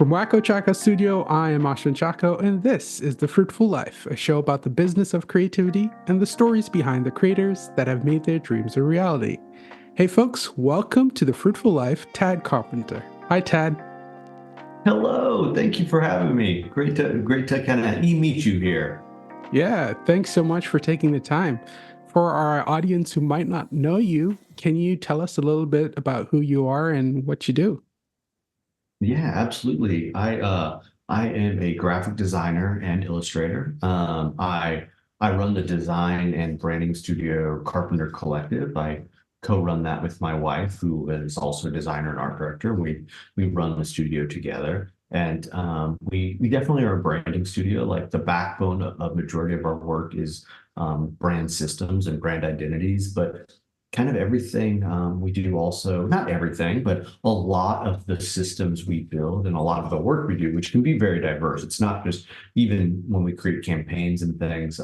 From Wacko Chaco Studio, I am Ashwin Chaco, and this is The Fruitful Life, a show about the business of creativity and the stories behind the creators that have made their dreams a reality. Hey folks, welcome to The Fruitful Life, Tad Carpenter. Hi Tad. Hello, thank you for having me. Great to kind of meet you here. Yeah, thanks so much for taking the time. For our audience who might not know you, can you tell us a little bit about who you are and what you do? Yeah, absolutely. I am a graphic designer and illustrator. I run the design and branding studio Carpenter Collective. I co-run that with my wife, who is also a designer and art director. We run the studio together, and we definitely are a branding studio. Like the backbone of majority of our work is brand systems and brand identities, but kind of everything we do also, not everything, but a lot of the systems we build and a lot of the work we do, which can be very diverse. It's not just even when we create campaigns and things,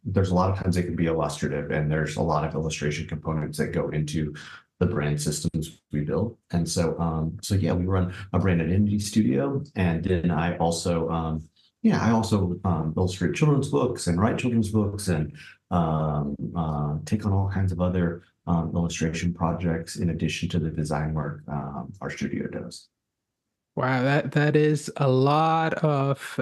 there's a lot of times it can be illustrative and there's a lot of illustration components that go into the brand systems we build. And so yeah, we run a brand identity studio. And then I also illustrate children's books and write children's books and take on all kinds of other illustration projects in addition to the design work our studio does. Wow, that is a lot of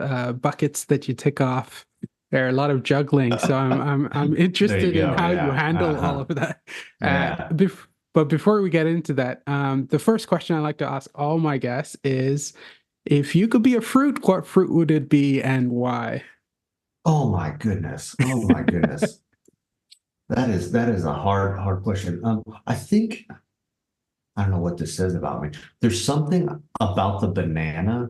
buckets that you tick off. There are a lot of juggling, so I'm There you interested in go. how you Yeah. handle all of that. Yeah. But before we get into that, the first question I like to ask all my guests is, if you could be a fruit, what fruit would it be and why? Oh my goodness. Oh my goodness. That is a hard question. I don't know what this says about me. There's something about the banana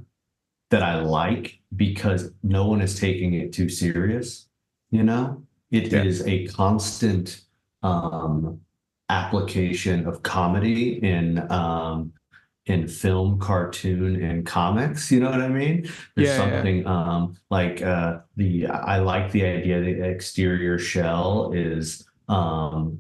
that I like because no one is taking it too serious. You know, it Yeah, is a constant um, application of comedy in film, cartoon, and comics. You know what I mean? There's yeah, yeah, something like the I like the idea that the exterior shell is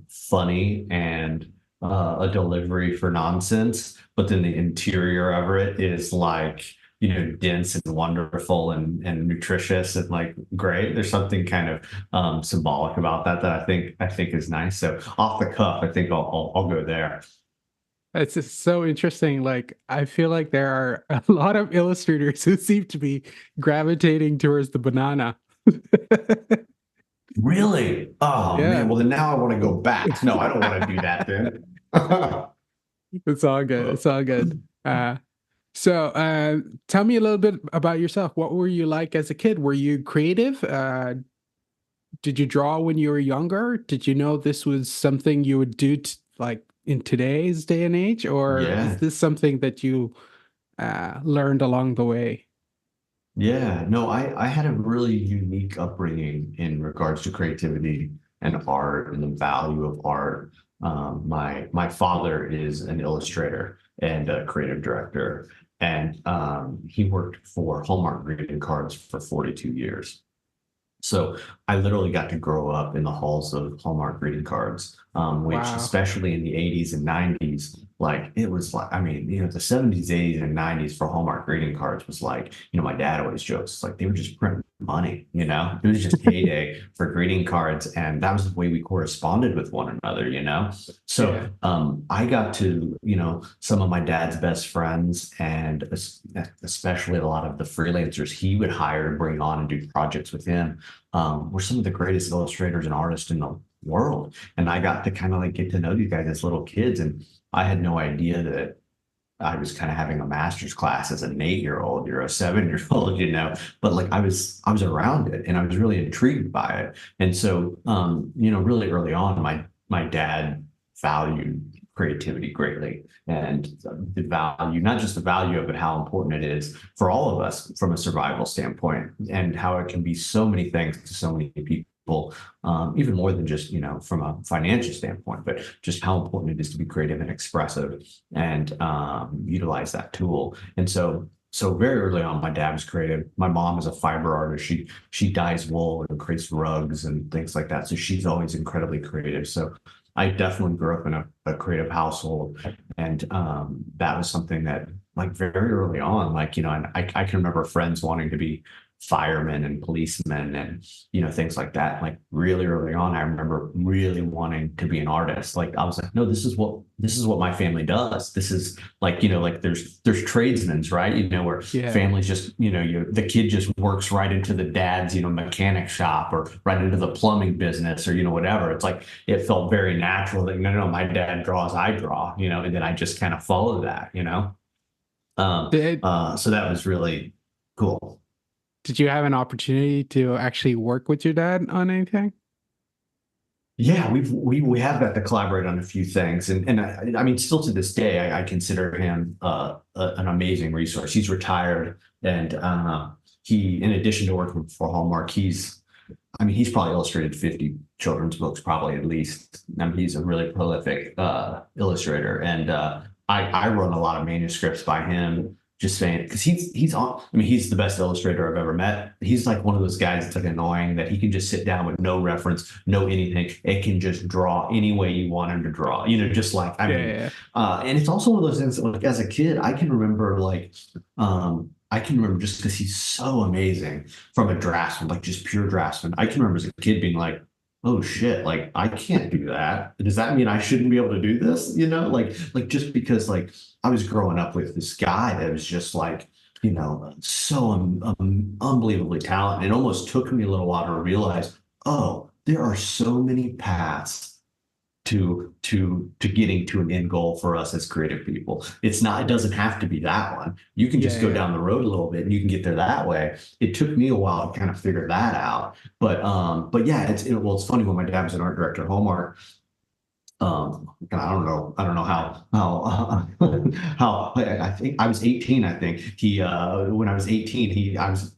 funny and a delivery for nonsense, but then the interior of it is like dense and wonderful and nutritious and like great. There's something kind of symbolic about that I think is nice. So off the cuff, I think I'll go there. it's just so interesting. Like, I feel like there are a lot of illustrators who seem to be gravitating towards the banana. Really? Oh man. Yeah. Well, then now I want to go back. No, I don't want to do that then. It's all good. It's all good. So tell me a little bit about yourself. What were you like as a kid? Were you creative? Did you draw when you were younger? Did you know this was something you would do like in today's day and age, or is Yeah. this something that you learned along the way? Yeah, no, I had a really unique upbringing in regards to creativity and art and the value of art. My father is an illustrator and a creative director, and he worked for Hallmark greeting cards for 42 years. So I literally got to grow up in the halls of Hallmark greeting cards, which Wow. especially in the 80s and 90s, like it was like, I mean, the 70s, 80s, and 90s for Hallmark greeting cards was like, my dad always jokes, it's like they were just printing money, it was just heyday for greeting cards. And that was the way we corresponded with one another. So Yeah. I got to, some of my dad's best friends and especially a lot of the freelancers he would hire to bring on and do projects with him were some of the greatest illustrators and artists in the world. And I got to kind of like get to know these guys as little kids. And I had no idea that I was kind of having a master's class as an 8-year-old or a 7-year old. But like I was around it and I was really intrigued by it. And so, really early on, my dad valued creativity greatly and the value, not just the value of it, how important it is for all of us from a survival standpoint and how it can be so many things to so many people, even more than just, from a financial standpoint, but just how important it is to be creative and expressive and utilize that tool. And so very early on, my dad was creative. My mom is a fiber artist. She dyes wool and creates rugs and things like that. So she's always incredibly creative. So I definitely grew up in a creative household, and that was something that like very early on, like, and I can remember friends wanting to be firemen and policemen and, things like that. Like really early on, I remember really wanting to be an artist. Like I was like, no, this is what my family does. This is like, like there's tradesmen's, right? Where Yeah. families just, the kid just works right into the dad's, mechanic shop or right into the plumbing business or, whatever. It's like, it felt very natural that, no, my dad draws, I draw, and then I just kind of follow that. Did So that was really cool. did you have an opportunity to actually work with your dad on anything? Yeah, we have got to collaborate on a few things, and I mean, still to this day, I consider him an amazing resource. He's retired, and he, in addition to working for Hallmark, I mean, he's probably illustrated 50 children's books, probably at least. I mean, he's a really prolific illustrator, and I run a lot of manuscripts by him. Just saying, because he's on. I mean, he's the best illustrator I've ever met. He's like one of those guys that's like annoying that he can just sit down with no reference, no anything. It can just draw any way you want him to draw. Just like I mean, Yeah. and it's also one of those things that, like as a kid, I can remember I can remember just because he's so amazing from a draftsman, like just pure draftsman. I can remember as a kid being like, oh shit, like I can't do that. Does that mean I shouldn't be able to do this? Like just because like I was growing up with this guy that was just like, so unbelievably talented. It almost took me a little while to realize, oh, there are so many paths to getting to an end goal for us as creative people. It doesn't have to be that one. You can just go Yeah. down the road a little bit and you can get there that way. It took me a while to kind of figure that out. But yeah, well, it's funny when my dad was an art director at Hallmark. I don't know how I think I was 18. I think when I was 18, I was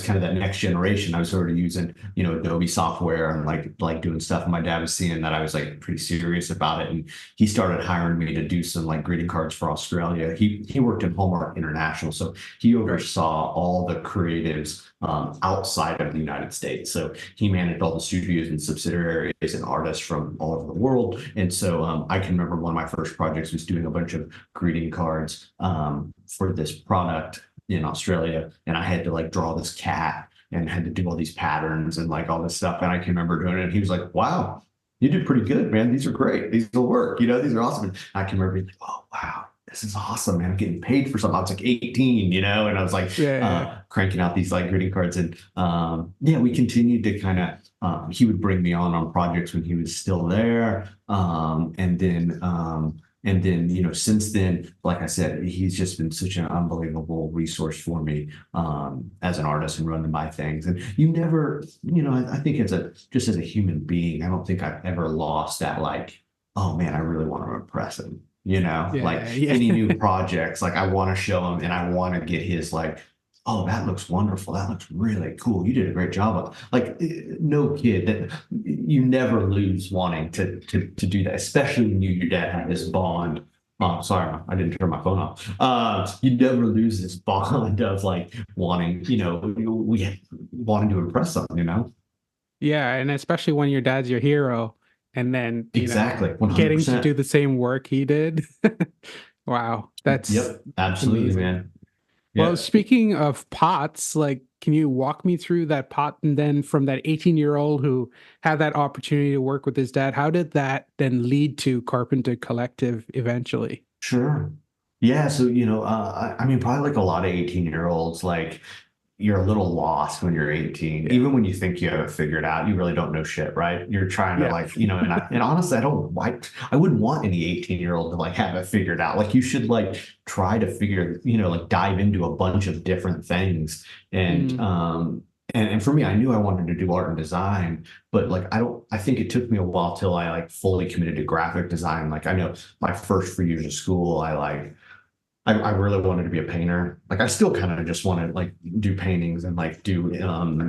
kind of that next generation. I was sort of using, Adobe software and like doing stuff. And my dad was seeing that I was like pretty serious about it. And he started hiring me to do some like greeting cards for Australia. He worked in Hallmark International. So he Right. oversaw all the creatives outside of the United States. So he managed all the studios and subsidiaries and artists from all over the world. And so I can remember one of my first projects was doing a bunch of greeting cards for this product in Australia. And I had to like draw this cat and had to do all these patterns and like all this stuff. And I can remember doing it. And he was like, wow, you did pretty good, man. These are great. These will work. These are awesome. And I can remember being like, oh, wow. This is awesome, man. I'm getting paid for something. I was like 18, and I was like Yeah. cranking out these like greeting cards. And yeah, we continued to kind of, he would bring me on projects when he was still there. And then, since then, like I said, he's just been such an unbelievable resource for me as an artist and running my things. And you never, I think just as a human being, I don't think I've ever lost that like, oh man, I really want to impress him. Like Yeah. Yeah. any new projects, like I want to show him and I want to get his like, oh, that looks wonderful. That looks really cool. You did a great job of like no kid that you never lose wanting to do that, especially when your dad had this bond. Oh, sorry, I didn't turn my phone off. You never lose this bond of like wanting, we wanting to impress them. Yeah, and especially when your dad's your hero and then, Exactly, getting to 100%. do the same work he did. Wow, that's Yep, absolutely, amazing. man. Well, Yeah. speaking of pots, like, can you walk me through that pot and then from that 18-year-old who had that opportunity to work with his dad, how did that then lead to Carpenter Collective eventually? Sure. Yeah. So, I mean, probably like a lot of 18-year-olds, like you're a little lost when you're 18. Yeah. Even when you think you have it figured out, you really don't know shit, right? You're trying to Yeah. like, and honestly, I wouldn't want any 18-year-old to like have it figured out. Like you should like try to figure, like dive into a bunch of different things. And, Mm, and for me, I knew I wanted to do art and design, but like I think it took me a while till I like fully committed to graphic design. Like I know my first 3 years of school, I really wanted to be a painter. Like I still kind of just want to like do paintings and like do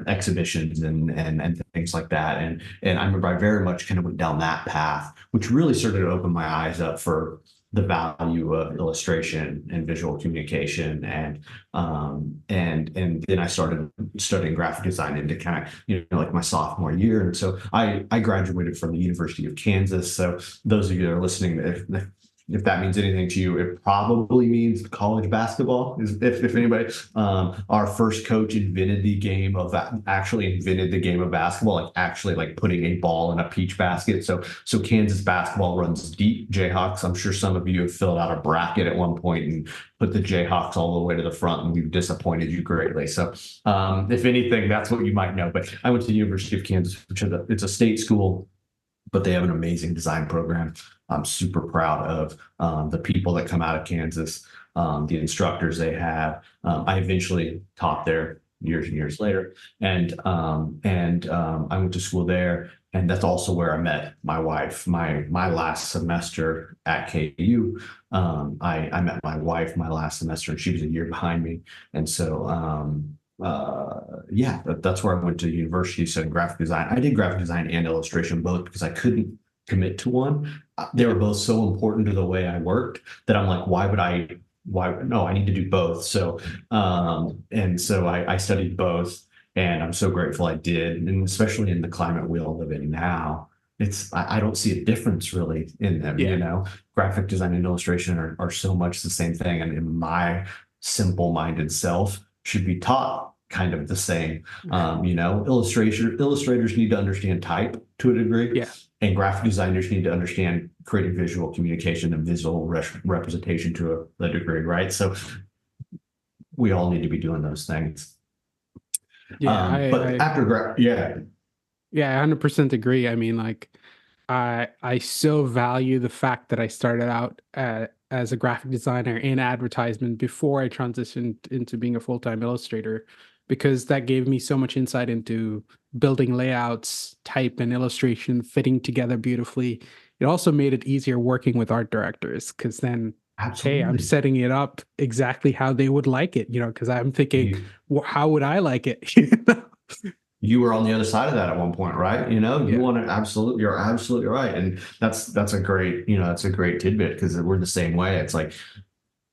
exhibitions and things like that. And I remember I very much kind of went down that path, which really started to open my eyes up for the value of illustration and visual communication. And then I started studying graphic design into kind of, like my sophomore year. And so I graduated from the University of Kansas. So those of you that are listening, if that means anything to you, it probably means college basketball. Is if anybody, our first coach invented the game of actually invented the game of basketball, like actually like putting a ball in a peach basket. So Kansas basketball runs deep. Jayhawks. I'm sure some of you have filled out a bracket at one point and put the Jayhawks all the way to the front, and we've disappointed you greatly. So if anything, that's what you might know. But I went to the University of Kansas, which is it's a state school, but they have an amazing design program. I'm super proud of the people that come out of Kansas, the instructors they have. I eventually taught there years and years later, and I went to school there, and that's also where I met my wife. My last semester at KU, I met my wife my last semester, and she was a year behind me, and so. Yeah, that's where I went to university studying graphic design. I did graphic design and illustration both because I couldn't commit to one. They were both so important to the way I worked that I'm like, why, no, I need to do both. So, and so I studied both, and I'm so grateful I did. And especially in the climate we all live in now, I don't see a difference really in them, Yeah. graphic design and illustration are so much the same thing. And in my simple-minded self, should be taught kind of the same. Illustrators need to understand type to a degree, Yeah. and graphic designers need to understand creating visual communication and visual representation to a degree, right? So we all need to be doing those things. Yeah. But after yeah. Yeah, I 100% agree. I mean, like, I so value the fact that I started out as a graphic designer in advertisement before I transitioned into being a full-time illustrator, because that gave me so much insight into building layouts, type, and illustration fitting together beautifully. It also made it easier working with art directors because then, hey, I'm Absolutely. setting it up exactly how they would like it, because I'm thinking, You, well, how would I like it? you were on the other side of that at one point, right? You Yeah. want to absolutely, you're absolutely right. And that's a great, that's a great tidbit because we're the same way. It's like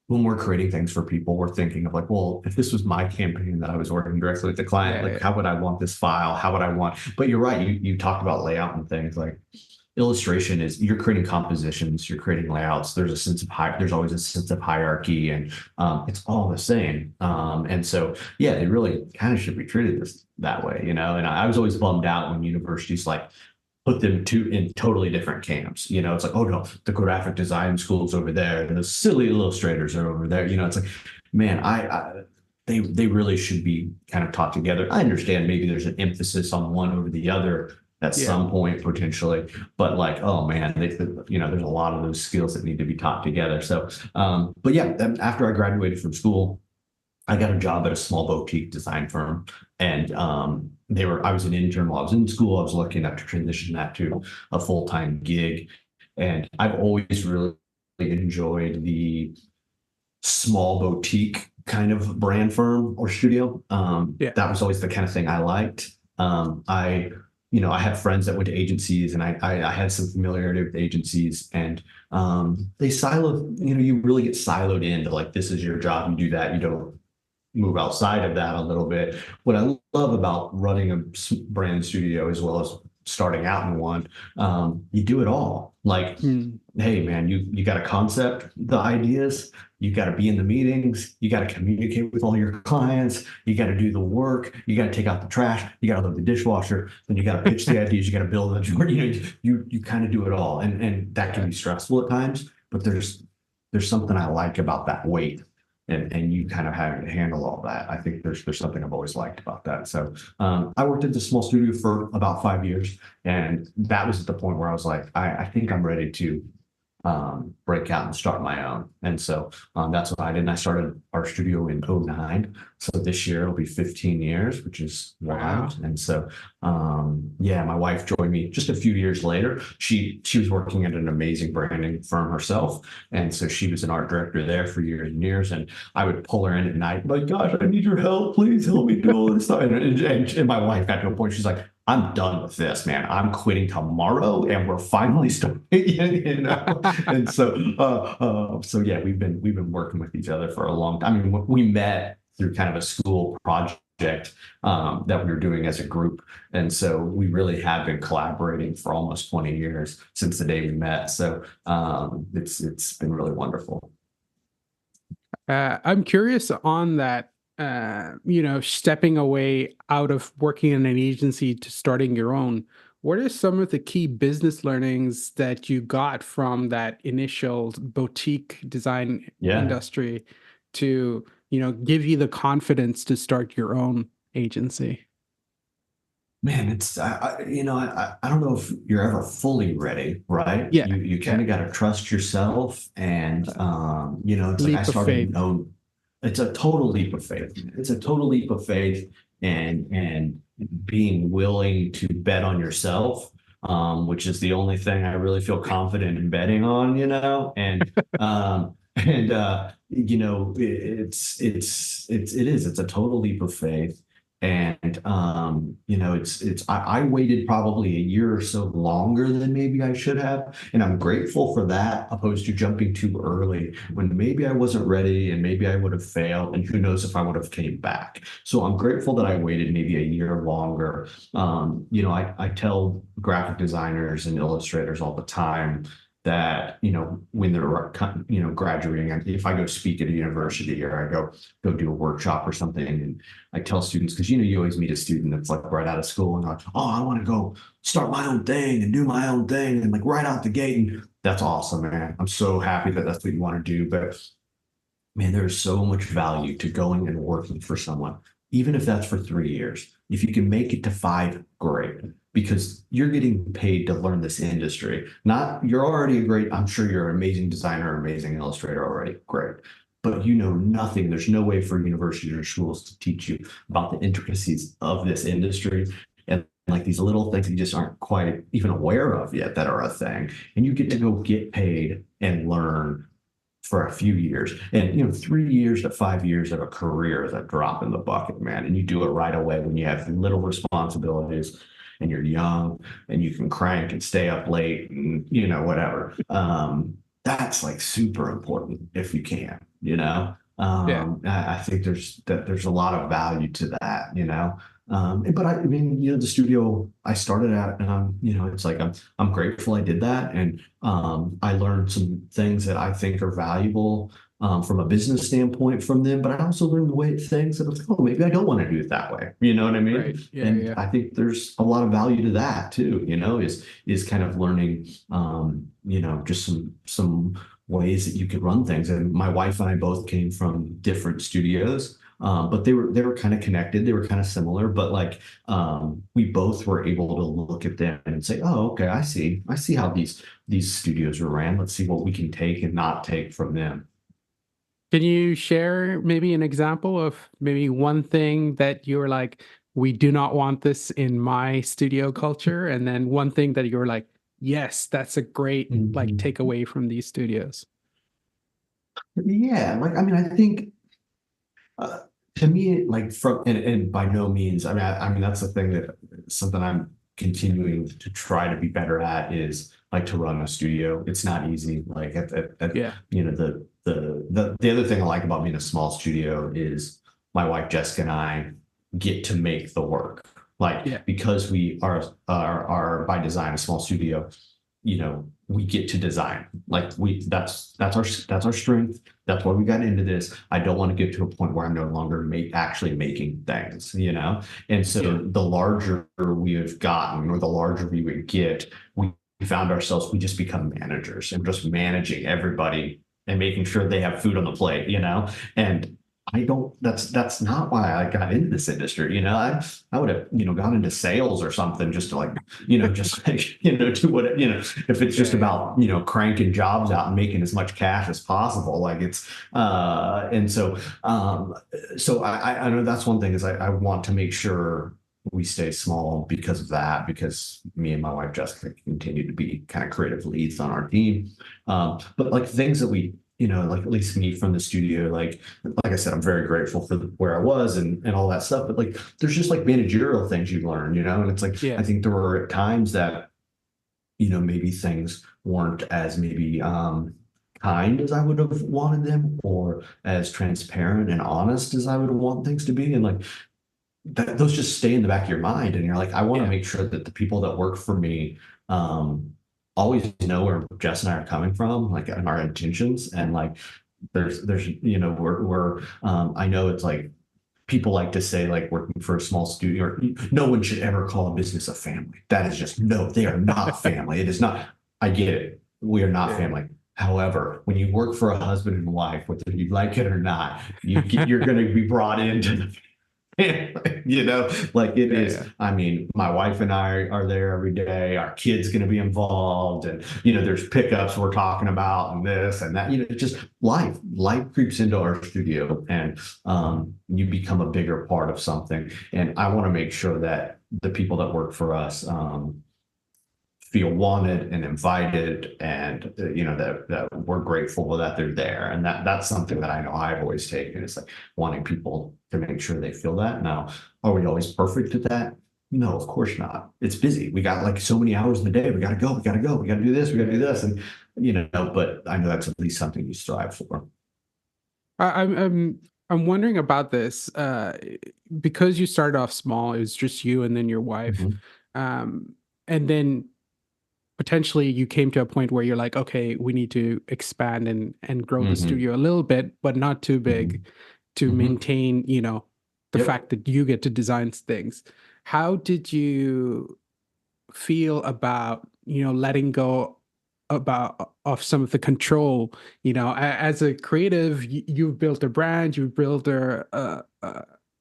when we're creating things for people, we're thinking of like, well, if this was my campaign that I was working directly with the client, Yeah. like Yeah. how would I want this file? How would I want? But you're right. You talked about layout and things like illustration is you're creating compositions, you're creating layouts. There's always a sense of hierarchy, and it's all the same. And so, yeah, they really kind of should be treated that way, And I was always bummed out when universities like put them in totally different camps. It's like, oh no, the graphic design school's over there, and the silly illustrators are over there. It's like, man, they really should be kind of taught together. I understand maybe there's an emphasis on one over the other at Yeah. some point potentially, but like, oh man, there's a lot of those skills that need to be taught together. So, but yeah, after I graduated from school, I got a job at a small boutique design firm, and I was an intern while I was in school. I was lucky enough to transition that to a full-time gig, and I've always really enjoyed the small boutique kind of brand firm or studio. Yeah. That was always the kind of thing I liked. I had friends that went to agencies, and I had some familiarity with agencies, and they siloed. You really get siloed into like this is your job, you do that, you don't move outside of that a little bit. What I love about running a brand studio as well as starting out in one, you do it all. Like, Mm. hey man, you got a concept, the ideas, you got to be in the meetings, you got to communicate with all your clients, you got to do the work, you got to take out the trash, you got to load the dishwasher, then you got to pitch the ideas, you got to build the you kind of do it all, and that can be stressful at times. But there's something I like about that weight and you kind of having to handle all that. I think there's something I've always liked about that. So I worked at the small studio for about 5 years, and that was at the point where I was like, I think I'm ready to break out and start my own. And so that's what I did. And I started our studio in '09. So this year it'll be 15 years, which is wild. Wow. And so, yeah, my wife joined me just a few years later. She was working at an amazing branding firm herself. And so she was an art director there for years and years. And I would pull her in at night, like, gosh, I need your help. Please help me do all this stuff. And my wife got to a point, she's like, I'm done with this, man. I'm quitting tomorrow, and we're finally starting. And so yeah, we've been working with each other for a long time. I mean, we met through kind of a school project that we were doing as a group. And so we really have been collaborating for almost 20 years since the day we met. So it's been really wonderful. I'm curious on that, stepping away out of working in an agency to starting your own. What are some of the key business learnings that you got from that initial boutique design Yeah. industry to, give you the confidence to start your own agency? Man, it's I don't know if you're ever fully ready, right? Yeah, You kind yeah. of got to trust yourself, and it's like I Leap of started faith. no, it's a total leap of faith. It's a total leap of faith, and being willing to bet on yourself, which is the only thing I really feel confident in betting on, it's a total leap of faith. And I waited probably a year or so longer than maybe I should have. And I'm grateful for that, opposed to jumping too early when maybe I wasn't ready and maybe I would have failed. And who knows if I would have came back. So I'm grateful that I waited maybe a year longer. I tell graphic designers and illustrators all the time that when they're graduating, if I go speak at a university or I go do a workshop or something, and I tell students, because you always meet a student that's like right out of school and like, oh, I want to go start my own thing and do my own thing, and like right out the gate, and that's awesome, man. I'm so happy that that's what you want to do. But man, there's so much value to going and working for someone, even if that's for 3 years. If you can make it to 5, great, because you're getting paid to learn this industry. Not you're already a great, I'm sure you're an amazing designer, amazing illustrator already, great. But you know nothing. There's no way for universities or schools to teach you about the intricacies of this industry and like these little things you just aren't quite even aware of yet that are a thing. And you get to go get paid and learn for a few years. And 3 years to 5 years of a career is a drop in the bucket, man. And you do it right away when you have little responsibilities and you're young and you can crank and stay up late and whatever. That's like super important if you can. Yeah. I think there's a lot of value to that. But I mean, the studio I started at, and it's like I'm grateful I did that, and I learned some things that I think are valuable from a business standpoint from them. But I also learned the way things that it's like, oh, maybe I don't want to do it that way. You know what I mean? Right. Yeah. And Yeah. I think there's a lot of value to that too. Is kind of learning, just some ways that you could run things. And my wife and I both came from different studios. But they were kind of connected. They were kind of similar, but like we both were able to look at them and say, "Oh, okay, I see how these studios are ran. Let's see what we can take and not take from them." Can you share maybe an example of maybe one thing that you were like, we do not want this in my studio culture, and then one thing that you were like, yes, that's a great like Mhm. takeaway from these studios. Yeah, like I mean, I think uh, to me, like and by no means, I mean that's the thing that something I'm continuing to try to be better at is like to run a studio. It's not easy. Like Yeah. the other thing I like about being a small studio is my wife Jessica and I get to make the work. Yeah. Like because we are by design a small studio, we get to design. Like that's our strength. That's why we got into this. I don't want to get to a point where I'm no longer actually making things. And Yeah. so the larger we have gotten, or the larger we would get, we found ourselves, we just become managers and just managing everybody and making sure they have food on the plate. And I don't, that's not why I got into this industry. I would have, gone into sales or something just to like, just like, do what, if it's just Yeah. Yeah. about, cranking jobs out and making as much cash as possible. Like and so I know that's one thing is I want to make sure we stay small because of that, because me and my wife Jessica continue to be kind of creative leads on our team. But like things that we, like at least me from the studio, like I said, I'm very grateful for where I was and all that stuff. But like, there's just like managerial things you learn, and it's like I Yeah. think there were times that maybe things weren't as maybe kind as I would have wanted them, or as transparent and honest as I would want things to be. And like those just stay in the back of your mind, and you're like, I want to Yeah. make sure that the people that work for me always know where Jess and I are coming from, like, and our intentions, and like there's we're I know it's like people like to say, like, working for a small studio, or no one should ever call a business a family. That is just, no, they are not family. It is not. I get it. We are not Yeah. family. However, when you work for a husband and wife, whether you like it or not, you're going to be brought into the like it Yeah, is. yeah. I mean, my wife and I are there every day. Our kid's going to be involved, and there's pickups we're talking about, and this and that. Just life creeps into our studio, and you become a bigger part of something. And I want to make sure that the people that work for us feel wanted and invited, and that we're grateful that they're there, and that's something that I know I've always taken. It's like wanting people to make sure they feel that. Now, are we always perfect at that? No, of course not. It's busy. We got like so many hours in the day. We got to go, we got to go, we got to do this, we got to do this, and but I know that's at least something you strive for. I'm wondering about this because you started off small. It was just you and then your wife, Mhm. um, and then potentially you came to a point where you're like, okay, we need to expand and grow the Mhm. studio a little bit, but not too big Mhm. to Mhm. maintain, the Yep. fact that you get to design things. How did you feel about, letting go about of some of the control? As a creative, you've built a brand, you've built a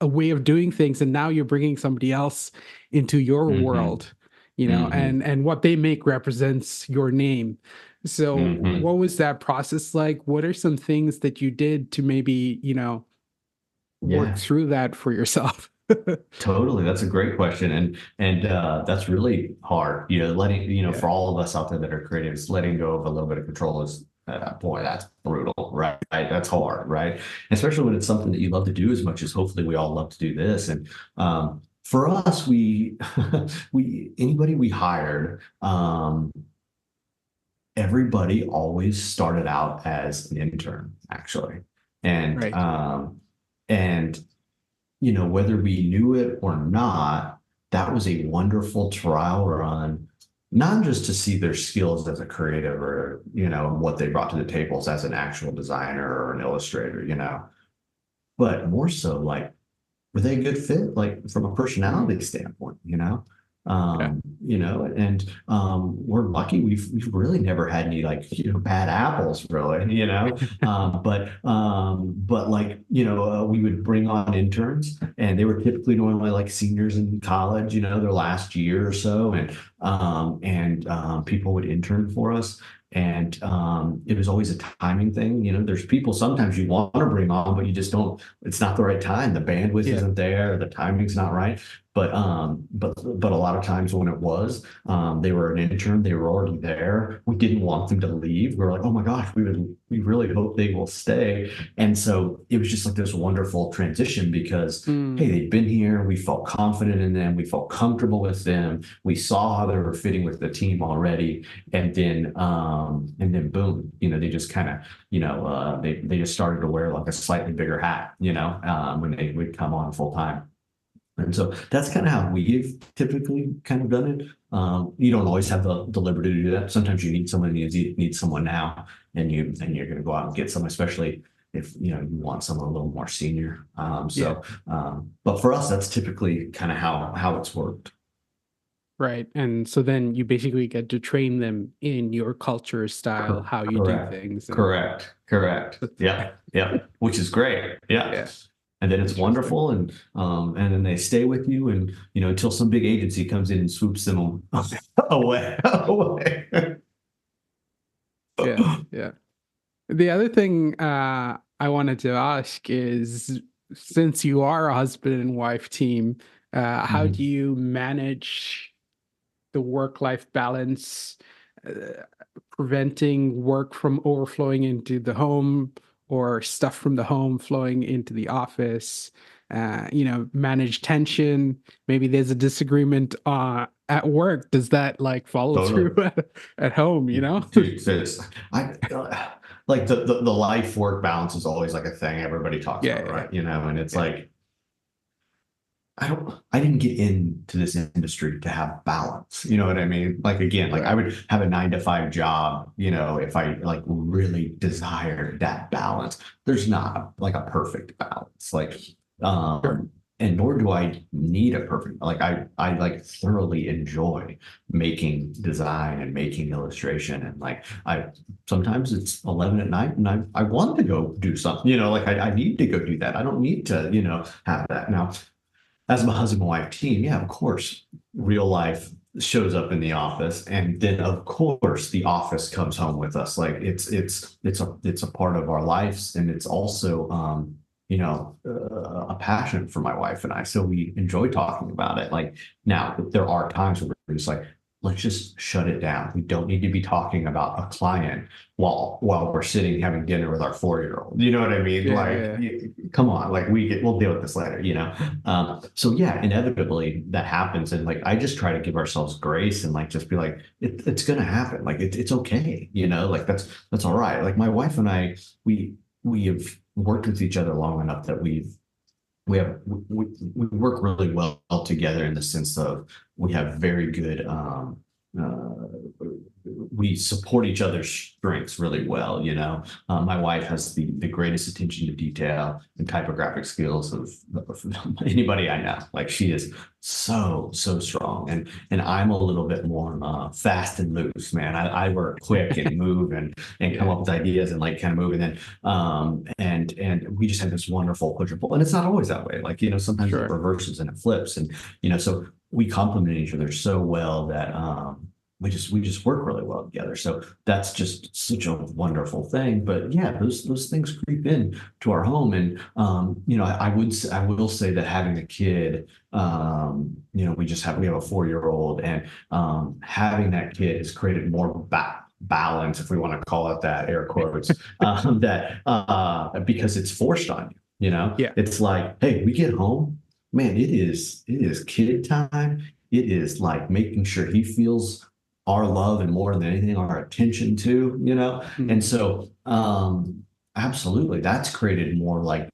way of doing things, and now you're bringing somebody else into your Mhm. world, Mhm. and what they make represents your name. So Mhm. what was that process like? What are some things that you did to maybe, work Yeah. through that for yourself? Totally. That's a great question. And that's really hard. Letting, Yeah. for all of us out there that are creatives, letting go of a little bit of control is, boy, that's brutal, right? That's hard, right? Especially when it's something that you love to do as much as hopefully we all love to do this. And for us, we, anybody we hired, everybody always started out as an intern, actually. And, Right. and, whether we knew it or not, that was a wonderful trial run, not just to see their skills as a creative, or, what they brought to the tables as an actual designer or an illustrator, but more so, like, were they a good fit, like from a Mm, personality standpoint, yeah. and we're lucky we've really never had any, like, bad apples, really, but like, we would bring on interns, and they were typically normally like seniors in college, their last year or so, and people would intern for us. And it was always a timing thing. There's people sometimes you want to bring on, but you just don't, it's not the right time. The bandwidth Yeah. isn't there, the timing's not right. But a lot of times when it was, they were an intern, they were already there. We didn't want them to leave. We were like, oh my gosh, we really hope they will stay. And so it was just like this wonderful transition, because hey, Mm, they'd been here, we felt confident in them, we felt comfortable with them, we saw how they were fitting with the team already, and then boom, they just kind of, they just started to wear like a slightly bigger hat, when they would come on full time. And so that's kind of how we've typically kind of done it. You don't always have the liberty to do that. Sometimes you need someone, you need someone now, and you're going to go out and get someone, especially if you want someone a little more senior. yeah. But for us, that's typically kind of how it's worked. Right. And so then you basically get to train them in your culture style, how you do Correct. things. And Correct. Yep. Yep. Which is great. Yeah. yeah, And then it's interesting. wonderful, and then they stay with you, and until some big agency comes in and swoops them away. Away. Yeah. Yeah. The other thing I wanted to ask is, since you are a husband and wife team, how do Mhm. you manage the work life balance, uh, preventing work from overflowing into the home or stuff from the home flowing into the office? Manage tension. Maybe there's a disagreement at work. Does that like follow through Totally. at home? Dude, I like the life work balance is always like a thing everybody talks Yeah, about, yeah, right? And it's yeah, like, I didn't get into this industry to have balance. You know what I mean? Like, again, like I Right. would have a 9 to 5 job, you know, if I like really desired that balance. There's not like a perfect balance. Like, Sure. and nor do I need a perfect, like I like thoroughly enjoy making design and making illustration. And like sometimes it's 11 at night and I want to go do something, you know, like I need to go do that. I don't need to, you know, have that. Now, as my husband and wife team, yeah, of course, real life shows up in the office, and then of course the office comes home with us. Like it's a part of our lives, and it's also a passion for my wife and I. So we enjoy talking about it. Like now, there are times where we're just like, let's just shut it down. We don't need to be talking about a client while we're sitting having dinner with our 4-year-old. You know what I mean? Yeah, Like, yeah, come on, like we'll deal with this later, you know? So yeah, inevitably that happens. And like, I just try to give ourselves grace and like, just be like, it's going to happen. Like, it's okay. You know, like that's all right. Like my wife and I, we have worked with each other long enough that we work really well together in the sense of we have very good uh, we support each other's strengths really well. You know, my wife has the greatest attention to detail and typographic skills of anybody I know. Like she is so strong, and I'm a little bit more fast and loose, man. I work quick and move and come yeah. up with ideas and like kind of move, and then and we just have this wonderful push and pull, and it's not always that way. Like, you know, sometimes it Sure. reverses and it flips, and you know, so we complement each other so well that we just work really well together. So that's just such a wonderful thing. But yeah, those things creep in to our home, and you know, I will say that having a kid, you know, we have a 4-year-old, and having that kid has created more balance, if we want to call it that, air quotes, that because it's forced on you. You know, Yeah. it's like, hey, we get home, man, it is kid time. It is like making sure he feels our love and more than anything, our attention too, you know? And Mhm. so absolutely that's created more like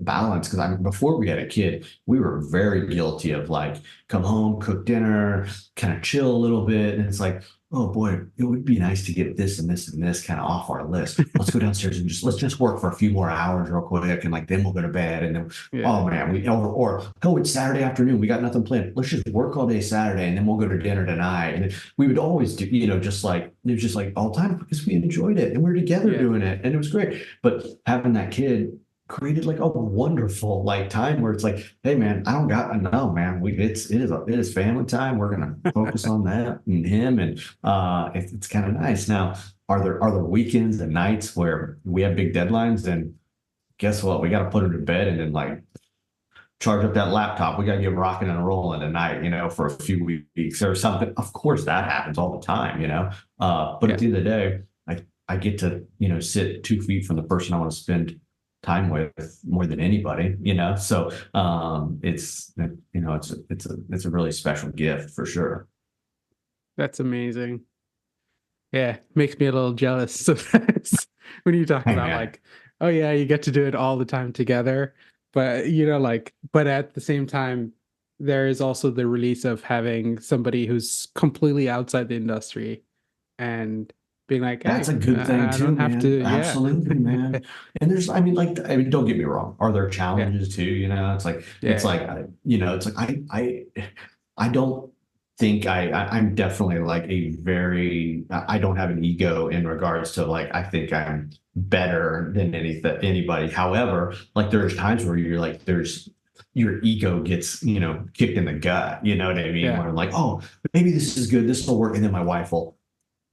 balance because I mean before we had a kid, we were very guilty of like come home, cook dinner, kind of chill a little bit. And it's like, oh boy, it would be nice to get this and this and this kind of off our list. Let's go downstairs and let's just work for a few more hours real quick, and like then we'll go to bed. And then Yeah. oh man, or oh, it's Saturday afternoon, we got nothing planned. Let's just work all day Saturday, and then we'll go to dinner tonight. And we would always do, you know, just like it was just like all the time because we enjoyed it and we were together Yeah. doing it, and it was great. But having that kid created like a wonderful like time where it's like, hey man, I don't got no man. It is family time. We're gonna focus on that and him, and it's kind of nice. Now, are there weekends and nights where we have big deadlines? And guess what? We got to put him to bed and then like charge up that laptop. We got to get rocking and rolling tonight, you know, for a few weeks or something. Of course, that happens all the time, you know. But at Yeah. the end of the day, I get to, you know, sit 2 feet from the person I want to spend time with more than anybody, you know. So it's you know, it's a really special gift for sure. That's amazing. Yeah, makes me a little jealous sometimes when you talk Hey about man, like, oh yeah, you get to do it all the time together. But like, but at the same time, there is also the release of having somebody who's completely outside the industry and being like, that's hey, a good thing I too, don't have to, man. yeah. Absolutely, man. And there's, I mean, like, I mean, don't get me wrong. Are there Yeah, challenges too? You know, it's yeah, like, you know, it's like I don't think I'm definitely like I don't have an ego in regards to like, I think I'm better than anybody. However, like there's times where you're like, your ego gets, you know, kicked in the gut. You know what I mean? yeah, Where I'm like, oh, maybe this is good. This will work. And then my wife will,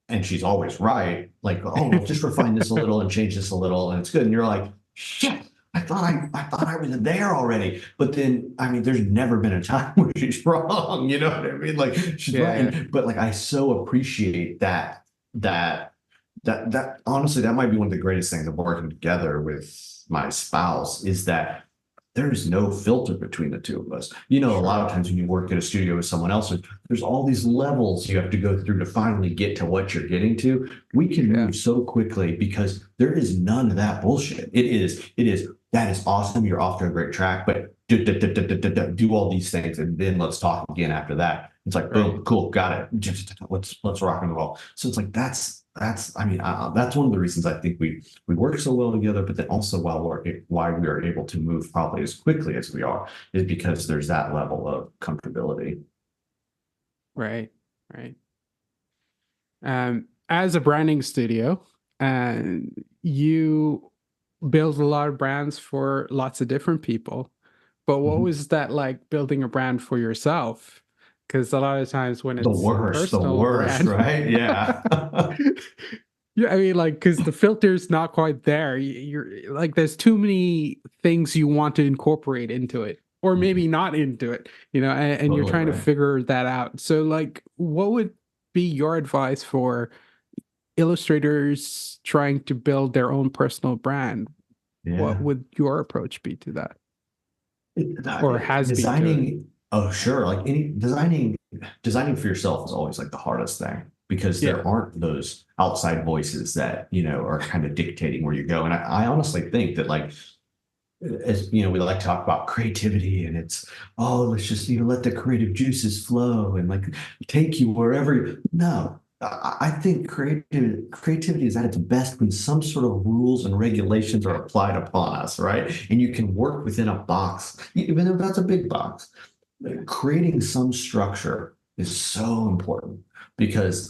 and she's always right. Like, oh, well, just refine this a little and change this a little, and it's good. And you're like, shit, I thought I was there already. But then, I mean, there's never been a time where she's wrong. You know what I mean? Like she's right. yeah, But like, I so appreciate that that honestly, that might be one of the greatest things of working together with my spouse is that there's no filter between the two of us. You know, a lot sure, of times when you work in a studio with someone else, there's all these levels you have to go through to finally get to what you're getting to. We can yeah, move so quickly because there is none of that bullshit. It is that is awesome. You're off to a great track, but do all these things, and then let's talk again after that. It's like, Right. boom, cool, got it. Let's rock and roll. So it's like that's I mean that's one of the reasons I think we work so well together. But then also why we are able to move probably as quickly as we are is because there's that level of comfortability. Right. Right. As a branding studio, and you build a lot of brands for lots of different people. But what Mhm. was that like building a brand for yourself? Because a lot of times when it's a The personal worst, brand, right? Yeah. yeah, I mean, like, because the filter's not quite there. You're like, there's too many things you want to incorporate into it, or maybe not into it, and you're Totally trying to right. figure that out. So, like, what would be your advice for illustrators trying to build their own personal brand? What Yeah. would your approach be to that, or has been to it? Designing, oh sure, like any designing for yourself is always like the hardest thing because Yeah, there aren't those outside voices that are kind of dictating where you go. And I honestly think that like as we like to talk about creativity and it's let's just let the creative juices flow and like take you wherever no. I think creativity is at its best when some sort of rules and regulations are applied upon us, right? And you can work within a box, even if that's a big box. Creating some structure is so important because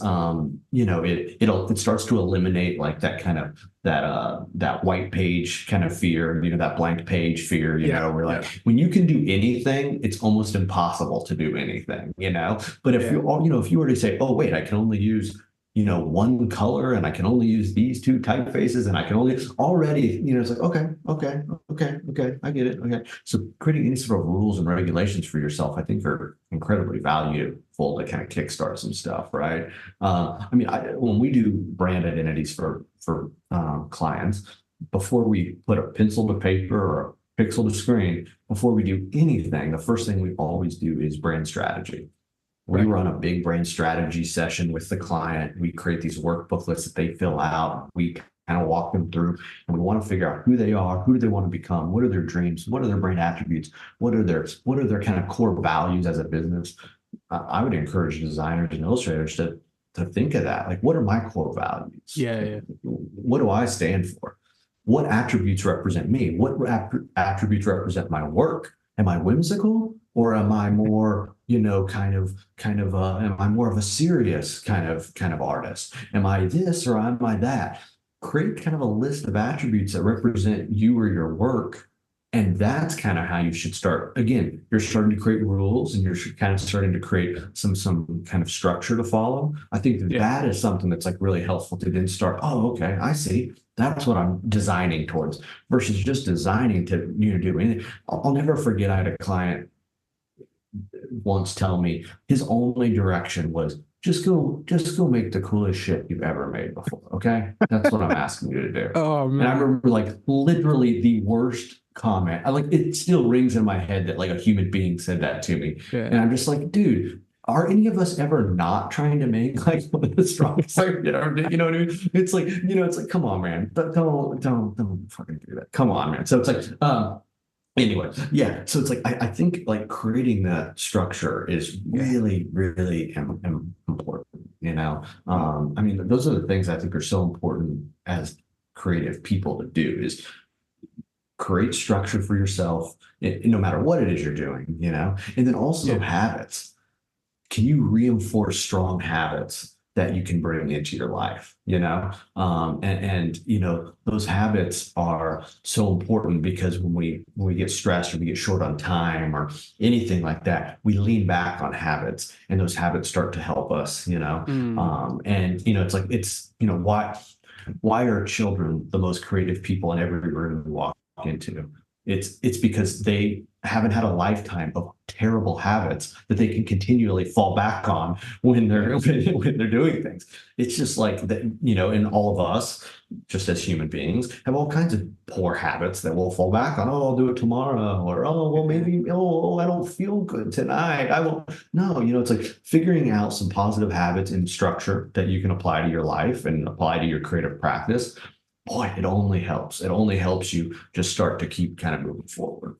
it starts to eliminate like that kind of that white page kind of fear, that blank page fear, yeah, where like yeah, when you can do anything, it's almost impossible to do anything. But if yeah, if you were to say, oh wait, I can only use one color and I can only use these two typefaces and I can only already, it's like, okay, I get it. Okay. So creating any sort of rules and regulations for yourself, I think are incredibly valuable to kind of kickstart some stuff, right? I mean, when we do brand identities for clients, before we put a pencil to paper or a pixel to screen, before we do anything, the first thing we always do is brand strategy. We right, run a big brand strategy session with the client. We create these workbooklets that they fill out. We kind of walk them through and we want to figure out who they are, who do they want to become, what are their dreams, what are their brand attributes, what are their kind of core values as a business. I would encourage designers and illustrators to think of that. Like, what are my core values? yeah, yeah, What do I stand for? What attributes represent me? What attributes represent my work? Am I whimsical or am I more, am I more of a serious kind of artist? Am I this or am I that? Create kind of a list of attributes that represent you or your work. And that's kind of how you should start. Again, you're starting to create rules and you're kind of starting to create some kind of structure to follow. I think that yeah, that is something that's like really helpful to then start. Oh, okay, I see. That's what I'm designing towards versus just designing to do anything. I'll never forget. I had a client once tell me his only direction was just go make the coolest shit you've ever made before. Okay. That's what I'm asking you to do. oh And I man, remember like literally the worst comment. I like it still rings in my head that like a human being said that to me. yeah, And I'm just like, dude, are any of us ever not trying to make like one of the strongest like you know what I mean? It's like, come on, man. Don't fucking do that. Come on, man. So it's like, anyway, yeah. So it's like I think like creating that structure is yeah, really, really important. I mean, those are the things I think are so important as creative people to do is create structure for yourself, no matter what it is you're doing, and then also yeah, habits. Can you reinforce strong habits that you can bring into your life? And those habits are so important because when we get stressed or we get short on time or anything like that, we lean back on habits and those habits start to help us. mm, Why are children the most creative people in every room we walk into? It's because they haven't had a lifetime of terrible habits that they can continually fall back on when yeah, they're when they're doing things. It's just like that, and all of us, just as human beings, have all kinds of poor habits that we'll fall back on. Oh, I'll do it tomorrow, or oh, well, yeah, maybe, I don't feel good tonight. I will. No, it's like figuring out some positive habits and structure that you can apply to your life and apply to your creative practice boy, it only helps. It only helps you just start to keep kind of moving forward.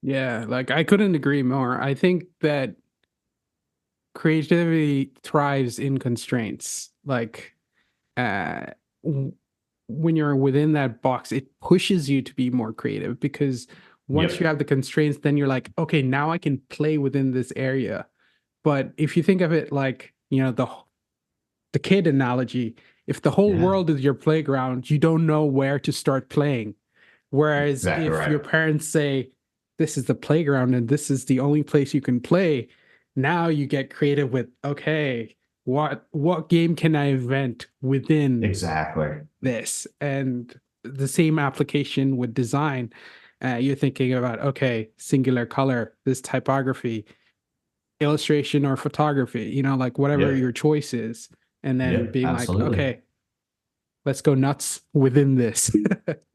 Yeah, like I couldn't agree more. I think that creativity thrives in constraints. Like uh w- when you're within that box, it pushes you to be more creative because once you Yep. have the constraints, then you're like, okay, now I can play within this area. But if you think of it like, the kid analogy, if the whole Yeah. world is your playground, you don't know where to start playing. Whereas Exactly if your right. parents say, this is the playground and this is the only place you can play, now you get creative with, okay, what game can I invent within Exactly. this? And the same application with design. You're thinking about, okay, singular color, this typography, illustration or photography, like whatever Yep. your choice is, and then Yep. being like, Absolutely. okay, let's go nuts within this.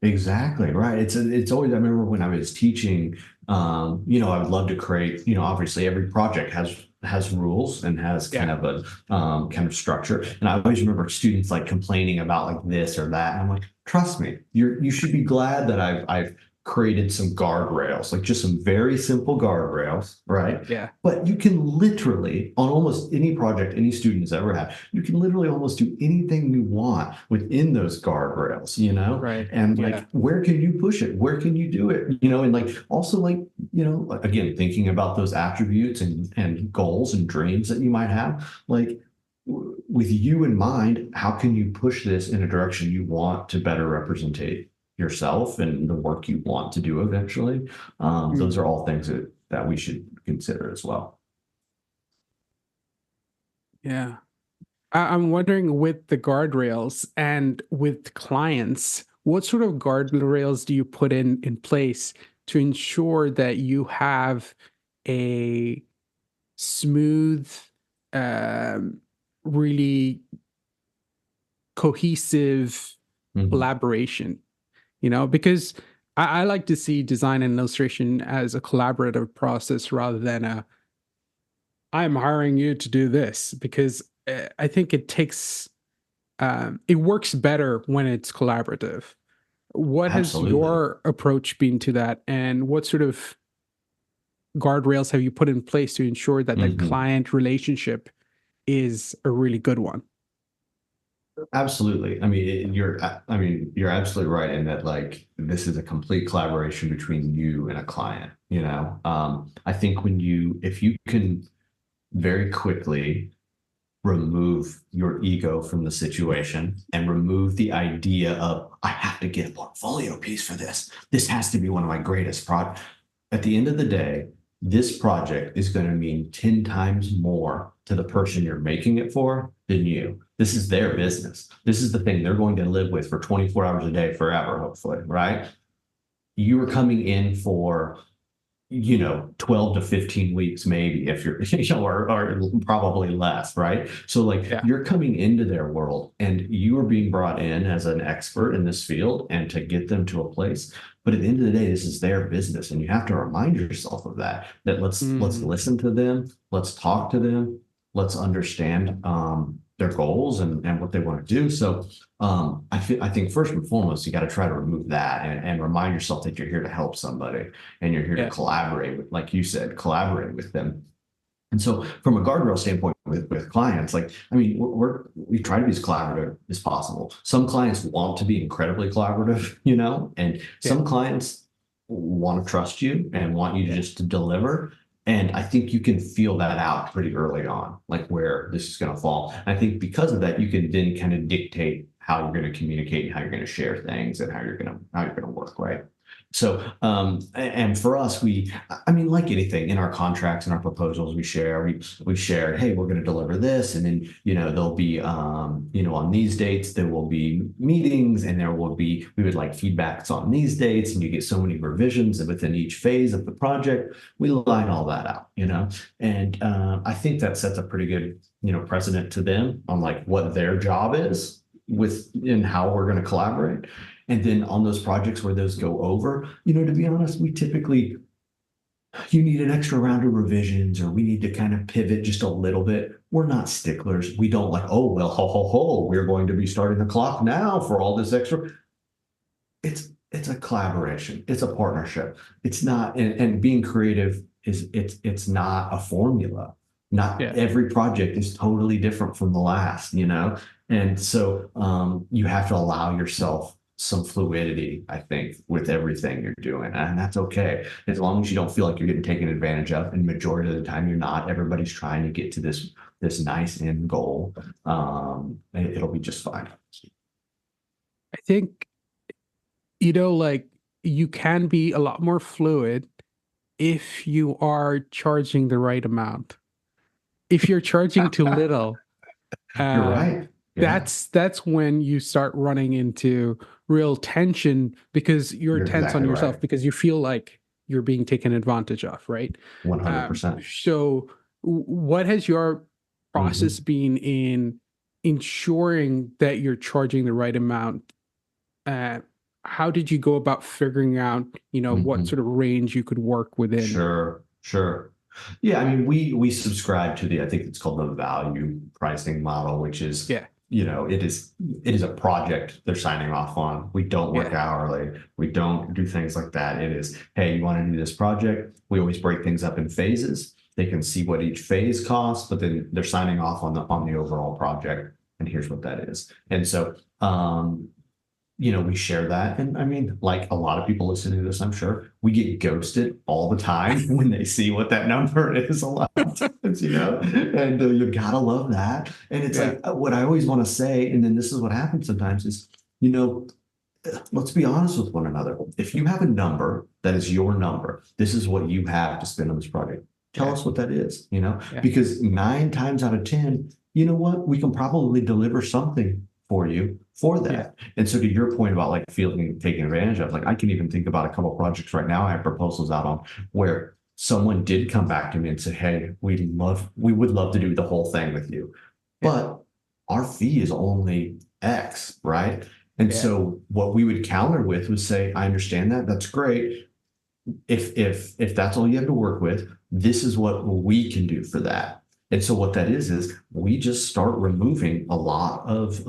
Exactly right. It's always, I remember when I was teaching, I would love to create, obviously every project has rules and has kind Yeah. of a kind of structure. And I always remember students like complaining about like this or that. And I'm like, trust me, you should be glad that I've created some guardrails, like just some very simple guardrails, right? Yeah. But you can literally, on almost any project any student has ever had, you can literally almost do anything you want within those guardrails, Right. and Yeah. like, where can you push it? Where can you do it? And like also like, again, thinking about those attributes and goals and dreams that you might have, like with you in mind, how can you push this in a direction you want to better represent yourself and the work you want to do eventually? Those Mm, are all things that we should consider as well. yeah. I'm wondering with the guardrails and with clients, what sort of guardrails do you put in place to ensure that you have a smooth, um, really cohesive Mhm. collaboration? Because I like to see design and illustration as a collaborative process rather than a I'm hiring you to do this because I think it works better when it's collaborative. What has Absolutely. your approach been to that, and what sort of guardrails have you put in place to ensure that the Mhm. client relationship is a really good one? Absolutely. I mean, you're absolutely right in that, like, this is a complete collaboration between you and a client, I think if you can very quickly remove your ego from the situation and remove the idea of, I have to get a portfolio piece for this. This has to be one of my greatest projects. At the end of the day, this project is going to mean 10 times more to the person you're making it for than you. This is their business. This is the thing they're going to live with for 24 hours a day forever, hopefully, right? You are coming in for 12 to 15 weeks, maybe, if you're, or probably less, right? So like, Yeah. you're coming into their world and you are being brought in as an expert in this field and to get them to a place. But at the end of the day, this is their business. And you have to remind yourself of that let's Mm, listen to them, let's talk to them, let's understand their goals and what they want to do. So I think first and foremost, you got to try to remove that and remind yourself that you're here to help somebody and you're here to yeah. collaborate with, like you said, collaborate with them. And so from a guardrail standpoint with clients, like, I mean, we try to be as collaborative as possible. Some clients want to be incredibly collaborative, and Yeah. some clients want to trust you and want you to Yeah. just to deliver. And I think you can feel that out pretty early on, like where this is going to fall. And I think because of that, you can then kind of dictate how you're going to communicate and how you're going to share things and how you're going to work, right? So, and for us, I mean, like anything in our contracts and our proposals, we share, hey, we're going to deliver this, and then there'll be on these dates there will be meetings, and we would like feedbacks on these dates, and you get so many revisions within each phase of the project. We line all that out, and I think that sets a pretty good precedent to them on like what their job is in how we're going to collaborate. And then on those projects where those go over, to be honest, you need an extra round of revisions or we need to kind of pivot just a little bit. we're not sticklers. We don't like, oh, well, ho, ho, ho, we're going to be starting the clock now for all this extra. It's a collaboration. It's a partnership. It's not, and being creative is it's not a formula. Not Yeah. every project is totally different from the last, you know? And so you have to allow yourself some fluidity, I think, with everything you're doing. And that's okay. As long as you don't feel like you're getting taken advantage of, and majority of the time you're not, everybody's trying to get to this nice end goal. It'll be just fine. I think, like you can be a lot more fluid if you are charging the right amount. If you're charging too little, You're uh, right. Yeah, that's when you start running into real tension because you're you're tense on exactly right. yourself because you feel like you're being taken advantage of, right? 100%. So, what has your process Hmm. been in ensuring that you're charging the right amount? Uh, how did you go about figuring out, what Hmm. sort of range you could work within? Sure, sure. Yeah, I mean, we subscribe to I think it's called the value pricing model, which is, Yeah, it is a project they're signing off on. We don't work yeah, hourly. We don't do things like that. It is, hey, you want to do this project? We always break things up in phases. They can see what each phase costs, but then they're signing off on the overall project. And here's what that is. And so we share that. And I mean, like a lot of people listening to this, I'm sure we get ghosted all the time when they see what that number is a lot of times, and you gotta love that. And it's yeah, like what I always want to say, and then this is what happens sometimes is, let's be honest with one another. If you have a number that is your number, this is what you have to spend on this project. Tell yeah, us what that is, yeah, because 9 times out of 10, you know what? We can probably deliver something for you for yeah, that. And so to your point about like feeling taken advantage of, like I can even think about a couple of projects right now I have proposals out on where someone did come back to me and say, hey, we would love to do the whole thing with you, yeah, but our fee is only X, right? And yeah, so what we would counter with was say, I understand that. That's great. If that's all you have to work with, this is what we can do for that. And so what that is we just start removing a lot of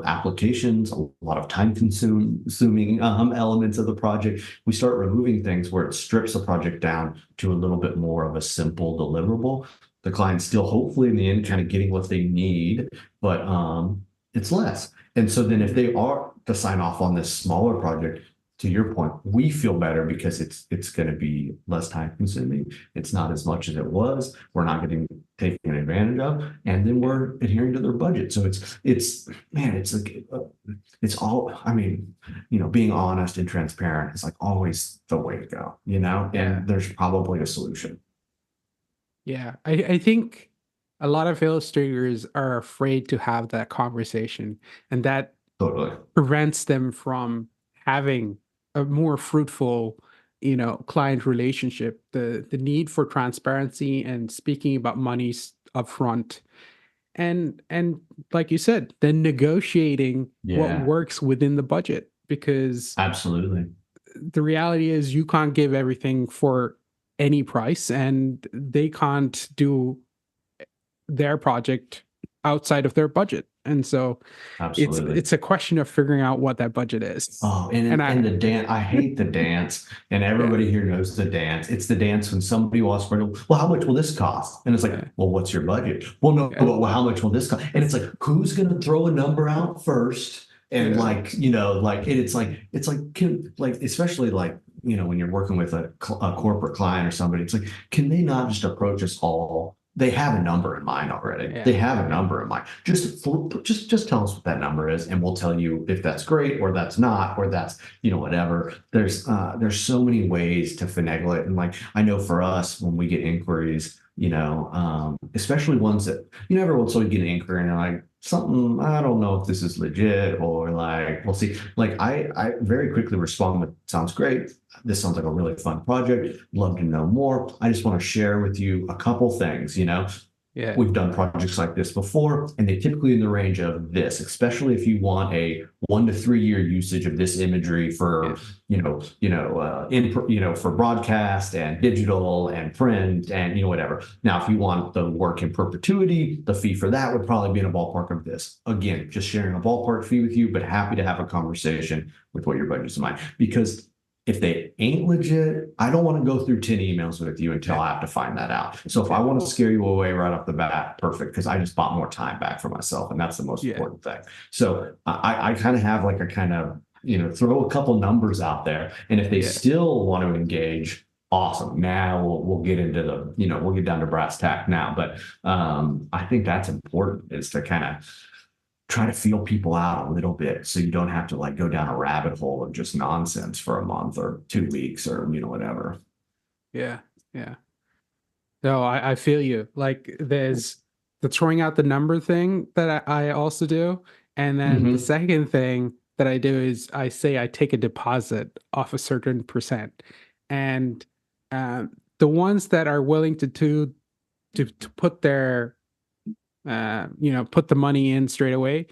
applications, a lot of time consuming elements of the project. We start removing things where it strips the project down to a little bit more of a simple deliverable. The client's still hopefully in the end kind of getting what they need, but it's less. And so then if they are to sign off on this smaller project, to your point, we feel better because it's going to be less time consuming. It's not as much as it was. We're not getting taken advantage of, and then yeah, we're adhering to their budget. So it's man, it's like it's all. I mean, being honest and transparent is like always the way to go. yeah. And there's probably a solution. Yeah, I think a lot of illustrators are afraid to have that conversation, and that Totally. prevents them from having a more fruitful, client relationship. The need for transparency and speaking about money upfront, and like you said, then negotiating what Yeah, works within the budget because absolutely. the reality is you can't give everything for any price and they can't do their project outside of their budget. And so Absolutely. it's a question of figuring out what that budget is. Oh, And and the dance, I hate the dance, and yeah, everybody here knows the dance. It's the dance when somebody walks by, well, how much will this cost? And it's like, yeah, well, what's your budget? Well, no, yeah, well, how much will this cost? And it's like, who's gonna throw a number out first? And yeah, like, it's like, especially like, when you're working with a corporate client or somebody, it's like, can they not just approach us all? They have a number in mind already. yeah, They have a yeah, number in mind. Just tell us what that number is, and we'll tell you if that's great or that's not, or that's whatever. There's so many ways to finagle it, and like I know for us when we get inquiries, especially ones that every once in a while you get an inquiry and they're like something I don't know if this is legit or like we'll see. Like I very quickly respond with sounds great. This sounds like a really fun project. Love to know more. I just want to share with you a couple things. Yeah. We've done projects like this before, and they typically in the range of this, especially if you want a 1 to 3 year usage of this imagery Yeah. for, for broadcast and digital and print and whatever. Now, if you want the work in perpetuity, the fee for that would probably be in a ballpark of this. Again, just sharing a ballpark fee with you, but happy to have a conversation with what your budget's in mind. Because if they ain't legit, I don't want to go through 10 emails with you until I have to find that out. So if I want to scare you away right off the bat, perfect, because I just bought more time back for myself, and that's the most Yeah. important thing. So I kind of have like a kind of, throw a couple numbers out there. And if they Yeah. still want to engage, awesome. Now we'll get into we'll get down to brass tack now. But I think that's important, is to kind of try to feel people out a little bit, so you don't have to like go down a rabbit hole of just nonsense for a month or 2 weeks or whatever. Yeah. Yeah. No, I feel you. Like there's the throwing out the number thing that I also do. And then the Hmm. second thing that I do is I say I take a deposit off a certain percent. And the ones that are willing to put their put the money in straight away,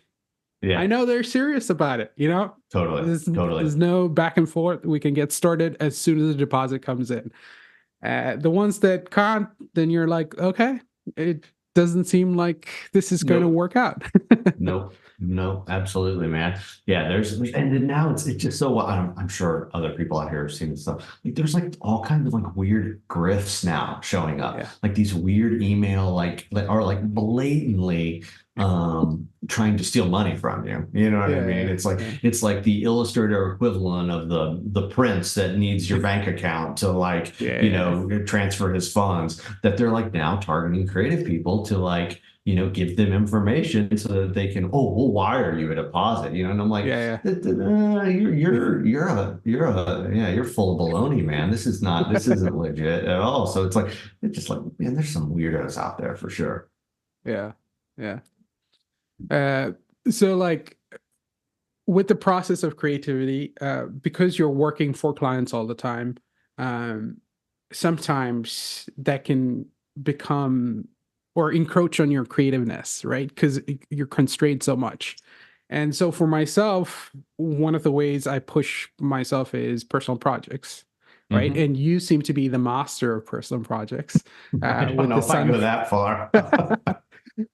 I Yeah, know they're serious about it. totally, There's totally. no back and forth. We can get started as soon as the deposit comes in. The ones that can't, then you're like, okay, it doesn't seem like this is going to Nope. work out. Nope. No, absolutely, man. Yeah, and then now it's just so, I'm sure other people out here have seen this stuff. Like, there's like all kinds of like weird grifts now showing up, Yeah, like these weird email, are like blatantly trying to steal money from you. You know what I mean? yeah, It's like yeah, it's like the illustrator equivalent of the prince that needs your bank account to like, yeah, transfer his funds, that they're like now targeting creative people to like, give them information so that they can, oh, we'll wire you a deposit, and I'm like, yeah, you're full of baloney, man. This isn't legit at all. So it's just like, man, there's some weirdos out there for sure. yeah, yeah. Uh, so like with the process of creativity, because you're working for clients all the time, um, sometimes that can become or encroach on your creativeness, right? Because you're constrained so much. And so for myself, one of the ways I push myself is personal projects, right? Hmm. And you seem to be the master of personal projects I don't with know the if I sun. go that far.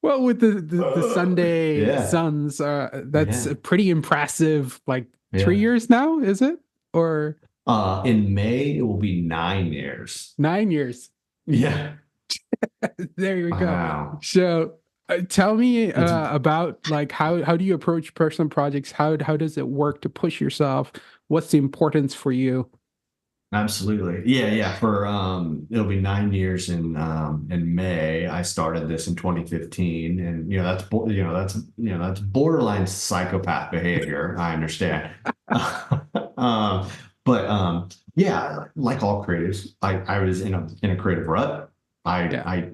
Well, with the Sunday Yeah, Suns, that's yeah, a pretty impressive. Like three yeah. years now, is it? Or In May, it will be 9 years. 9 years? Yeah, There you I go. know. So, tell me It's about like how do you approach personal projects? How does it work to push yourself? What's the importance for you? Absolutely. Yeah, yeah. For it'll be 9 years in May. I started this in 2015, and that's borderline psychopath behavior. I understand. Um, but yeah, like all creatives, I was in a creative rut. Yeah. I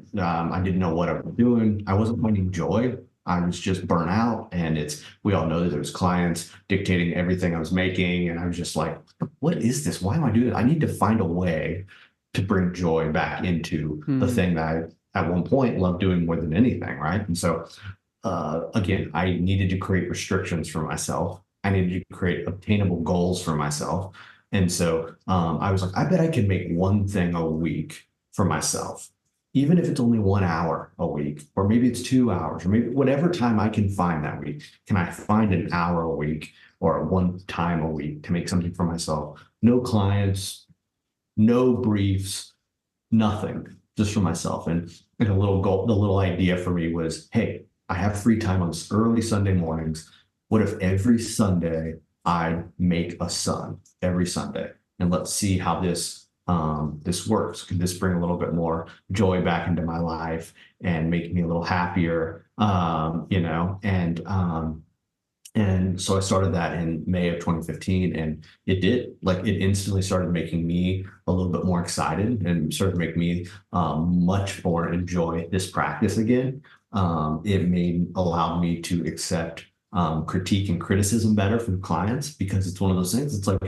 didn't know what I was doing. I wasn't finding joy. I was just burnt out, and we all know that there was clients dictating everything I was making, and I was just like, what is this? Why am I doing it? I need to find a way to bring joy back into the Mm, thing that I, at one point, loved doing more than anything, right? And so, again, I needed to create restrictions for myself. I needed to create obtainable goals for myself. And so, I was like, I bet I can make one thing a week for myself, even if it's only 1 hour a week, or maybe it's 2 hours, or maybe whatever time I can find that week. Can I find an hour a week or one time a week to make something for myself? No clients, no briefs, nothing, just for myself. And a little goal, the little idea for me was, hey, I have free time on early Sunday mornings. What if every Sunday I make a sun every Sunday? And let's see how this works. Could this bring a little bit more joy back into my life and make me a little happier? And so I started that in May of 2015, and it did. Like, it instantly started making me a little bit more excited, and started making me much more enjoy this practice again. It allowed me to accept critique and criticism better from clients, because it's one of those things. It's like,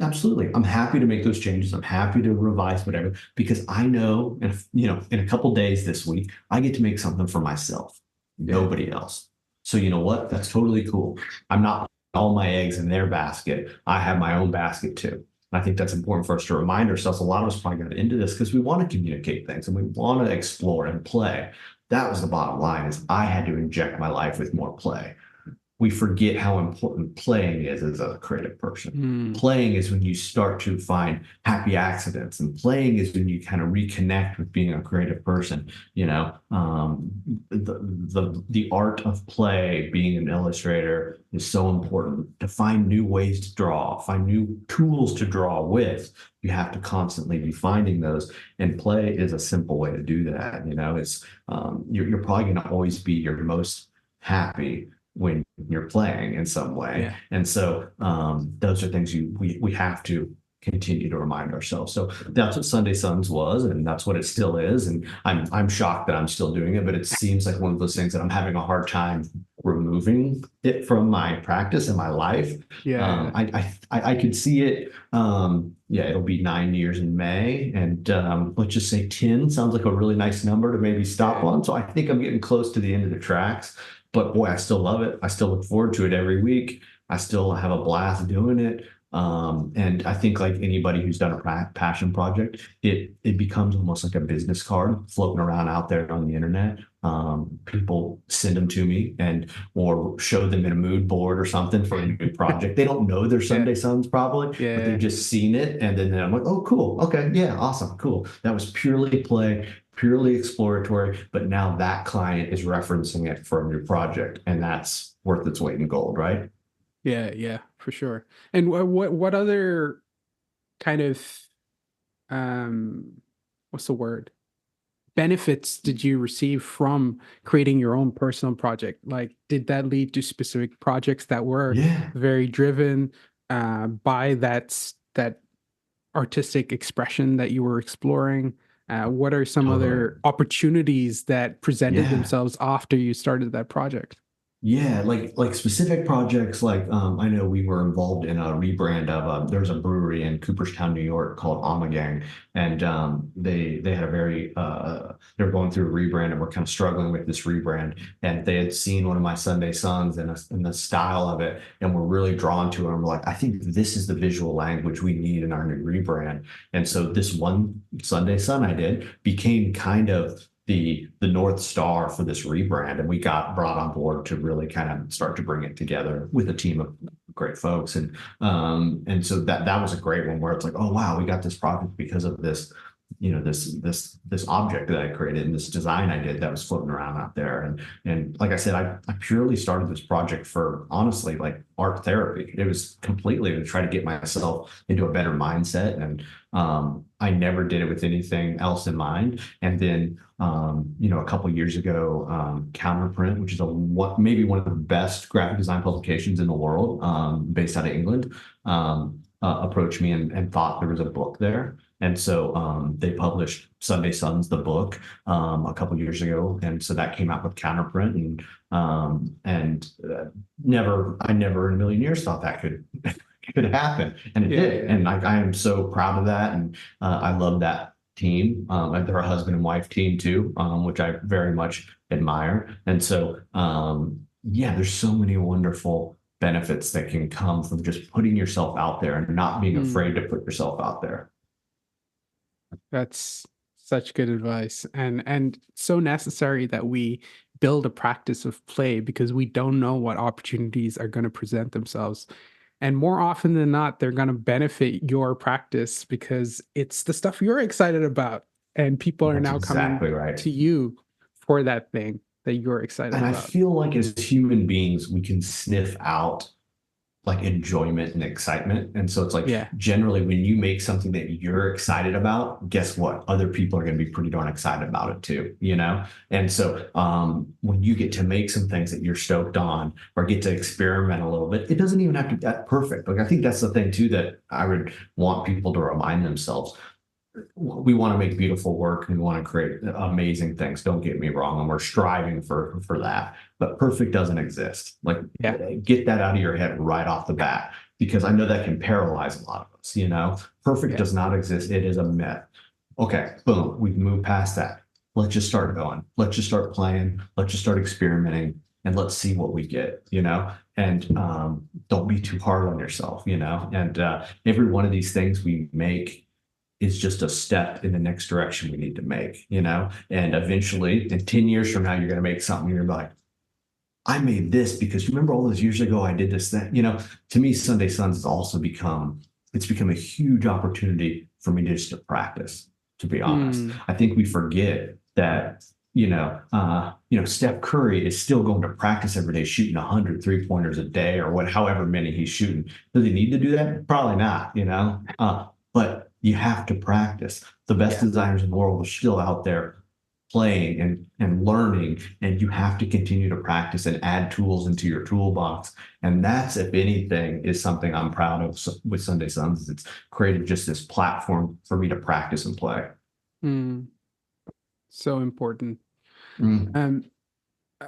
Absolutely. I'm happy to make those changes. I'm happy to revise whatever because I know, if, in a couple days this week, I get to make something for myself, Yeah. nobody else. So you know what? That's totally cool. I'm not all my eggs in their basket. I have my own basket too. And I think that's important for us to remind ourselves. A lot of us probably got into this because we want to communicate things and we want to explore and play. That was the bottom line is I had to inject my life with more play. We forget how important playing is as a creative person. Mm, Playing is when you start to find happy accidents, and playing is when you kind of reconnect with being a creative person. The art of play, being an illustrator, is so important. To find new ways to draw, find new tools to draw with. You have to constantly be finding those, and play is a simple way to do that. You're probably going to always be your most happy when you're playing in some way. yeah. And so those are things we have to continue to remind ourselves. So that's what Sunday Suns was, and that's what it still is. And I'm shocked that I'm still doing it, but it seems like one of those things that I'm having a hard time removing it from my practice and my life. Yeah. I could see it. Yeah, it'll be 9 years in May, and let's just say 10 sounds like a really nice number to maybe stop Yeah. on. So I think I'm getting close to the end of the tracks. But boy, I still love it. I still look forward to it every week. I still have a blast doing it. And I think like anybody who's done a passion project, it becomes almost like a business card floating around out there on the internet. People send them to me and or show them in a mood board or something for a new project. They don't know they're Yeah. Sunday Suns probably, but they've Yeah. just seen it. And then I'm like, oh, cool. Okay. Yeah. Awesome. Cool. That was purely play, purely exploratory, but now that client is referencing it for a new project, and that's worth its weight in gold, right? Yeah. Yeah. For sure. And what other kind of um what's the word? Benefits did you receive from creating your own personal project? Like, did that lead to specific projects that were Yeah, very driven by that artistic expression that you were exploring? What are some totally. other opportunities that presented Yeah. themselves after you started that project? Yeah, like specific projects. Like I know we were involved in a rebrand of there's a brewery in Cooperstown, New York called Amagang, and they had a very they were going through a rebrand and were kind of struggling with this rebrand, and they had seen one of my Sunday Suns and the style of it, and were really drawn to it. And were like, I think this is the visual language we need in our new rebrand. And so this one Sunday Sun I did became kind of the North Star for this rebrand. And we got brought on board to really kind of start to bring it together with a team of great folks. And so that was a great one where it's like, oh wow, we got this project because of this, this object that I created and this design I did that was floating around out there. And like I said, I purely started this project for honestly like art therapy. It was completely to try to get myself into a better mindset. And I never did it with anything else in mind. And then a couple of years ago, Counterprint, which is maybe one of the best graphic design publications in the world, based out of England, approached me and thought there was a book there. And so they published Sunday Suns, the book, a couple of years ago, and so that came out with Counterprint, and I never in a million years thought that could happen, and it did, Yeah. and I am so proud of that, and I love that team. And they're a husband and wife team too, which I very much admire. And so, yeah, there's so many wonderful benefits that can come from just putting yourself out there and not being Mm, afraid to put yourself out there. that's such good advice, and so necessary that we build a practice of play because we don't know what opportunities are going to present themselves. And more often than not, they're going to benefit your practice because it's the stuff you're excited about. And people are That's now coming exactly right. to you for that thing that you're excited And I about. feel like as human beings, we can sniff out like enjoyment and excitement. And so it's like Yeah. generally when you make something that you're excited about, guess what? Other people are going to be pretty darn excited about it too, you know? And so when you get to make some things that you're stoked on or get to experiment a little bit, it doesn't even have to be that perfect. Like I think that's the thing too that I would want people to remind themselves. We want to make beautiful work and we want to create amazing things. Don't get me wrong, and we're striving for that. But perfect doesn't exist. Like Yeah. get that out of your head right off the bat because I know that can paralyze a lot of us. process, you know? Perfect Yeah. does not exist. It is a myth. Okay, boom, we've moved past that. Let's just start going. Let's just start playing. Let's just start experimenting and let's see what we get, you know? And don't be too hard on yourself, you know? And every one of these things we make is just a step in the next direction we need to make, you know? And eventually, in 10 years from now, you're going to make something, you're like, I made this because you remember all those years ago I did this thing. You know, to me, Sunday Suns has also become a huge opportunity for me just to practice, to be honest. Mm. I think we forget that, Steph Curry is still going to practice every day, shooting 100 3-pointers a day or however many he's shooting. Does he need to do that? Probably not, you know, but you have to practice. The best Yeah. designers in the world are still out there playing and learning, and you have to continue to practice and add tools into your toolbox. And that's, if anything, is something I'm proud of with Sunday Suns. It's created just this platform for me to practice and play. Mm. So important. Mm. Um, uh,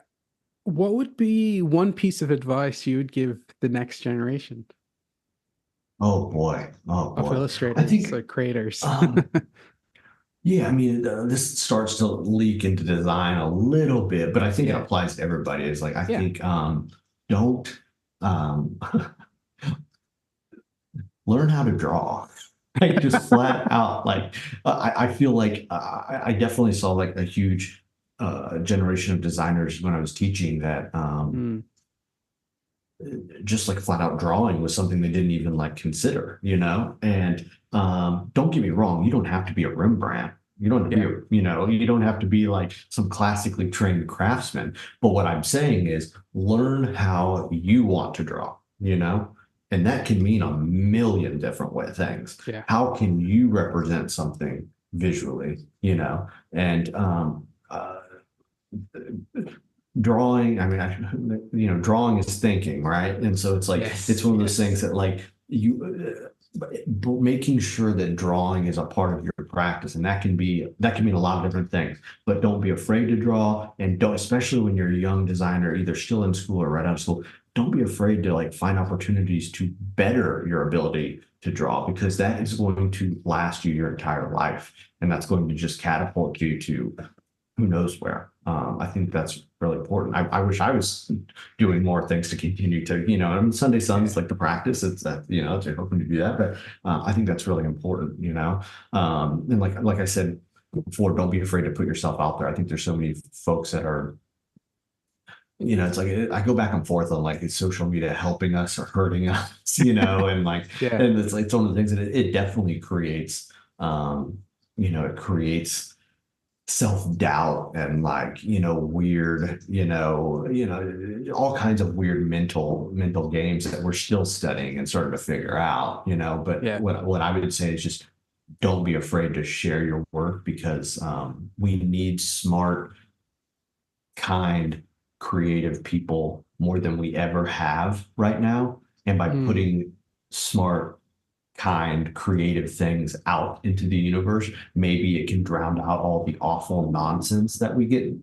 what would be one piece of advice you would give the next generation Oh boy, oh of boy. I illustrators think, or creators? um, yeah, I mean, this starts to leak into design a little bit, but I think it Yeah. applies to everybody. It's like, I Yeah. think, don't um, learn how to draw. Like just flat out, like I feel like I definitely saw like a huge generation of designers when I was teaching that Mm. just like flat out drawing was something they didn't even like consider, you know? And don't get me wrong, you don't have to be a Rembrandt. You don't have to be Yeah. a, you don't have to be like some classically trained craftsman. But what I'm saying is learn how you want to draw, you know? And that can mean a million different things. Yeah. How can you represent something visually, you know? And drawing, I mean, drawing is thinking, right? And so it's like it's Yes. one of those things Yes. that like making sure that drawing is a part of your practice, and that can mean a lot of different things. But don't be afraid to draw, and don't, especially when you're a young designer, either still in school or right out of school, don't be afraid to like find opportunities to better your ability to draw, because that is going to last you your entire life, and that's going to just catapult you to who knows where. I think that's really important. I wish I was doing more things to continue to, I mean, Sunday Yeah. Suns, like the practice, it's that, they're hoping to do that. But I think that's really important, and like I said before, don't be afraid to put yourself out there. I think there's so many folks that are, it's like I go back and forth on like, is social media helping us or hurting us, and like, Yeah. and it's like, it's one of the things that it definitely creates, it creates self-doubt and like weird all kinds of weird mental games that we're still studying and starting to figure out, but Yeah. what I would say is just don't be afraid to share your work, because we need smart, kind, creative people more than we ever have right now. And by Mm. putting smart, kind, creative things out into the universe, maybe it can drown out all the awful nonsense that we get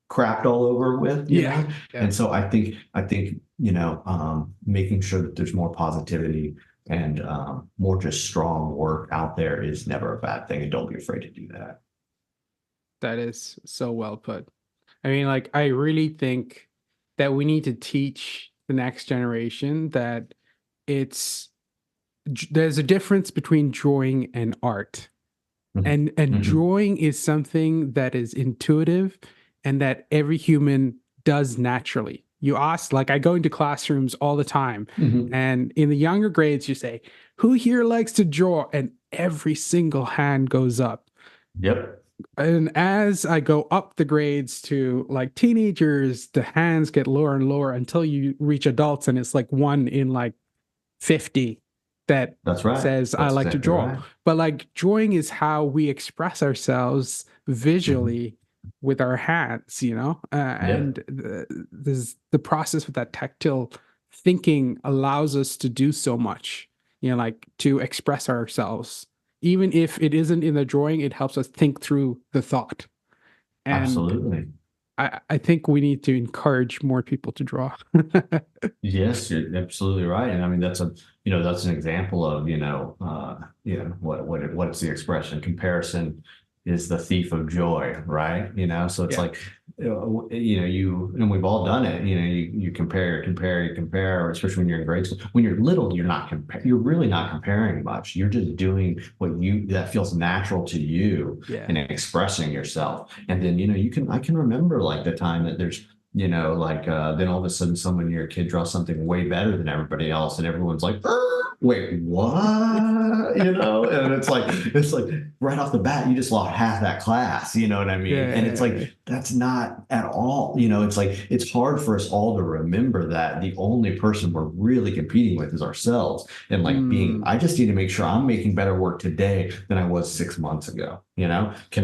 crapped all over with, Yeah. Yeah. And so I think, making sure that there's more positivity and more just strong work out there is never a bad thing, and don't be afraid to do that. That is so well put. I mean, like, I really think that we need to teach the next generation that it's there's a difference between drawing and art. Mhm. And Mhm. drawing is something that is intuitive and that every human does naturally. You ask, like, I go into classrooms all the time, Mhm. and in the younger grades, you say, "Who here likes to draw?" And every single hand goes up. Yep. And as I go up the grades to like teenagers, the hands get lower and lower until you reach adults, and it's like one in like 50 that That's right. says, I That's like to exactly draw. right. But like drawing is how we express ourselves Mhm. visually with our hands, and Yep. the process with that tactile thinking allows us to do so much, like to express ourselves. Even if it isn't in the drawing, it helps us think through the thought. And Absolutely. I think we need to encourage more people to draw. Yes, you're absolutely right. And I mean, that's an example of, what's the expression? Comparison is the thief of joy, right? So it's Yeah. like, and we've all done it, you compare, especially when you're in grade school. When you're little, you're really not comparing much. You're just doing that feels natural to you Yeah. and expressing yourself. And then, I can remember like the time that there's then all of a sudden someone your kid draws something way better than everybody else, and everyone's like, wait, what? And it's like right off the bat, you just lost half that class, you know what I mean? And it's Yeah. like, that's not at all, it's like, it's hard for us all to remember that the only person we're really competing with is ourselves. And like Mm, I just need to make sure I'm making better work today than I was 6 months ago. Can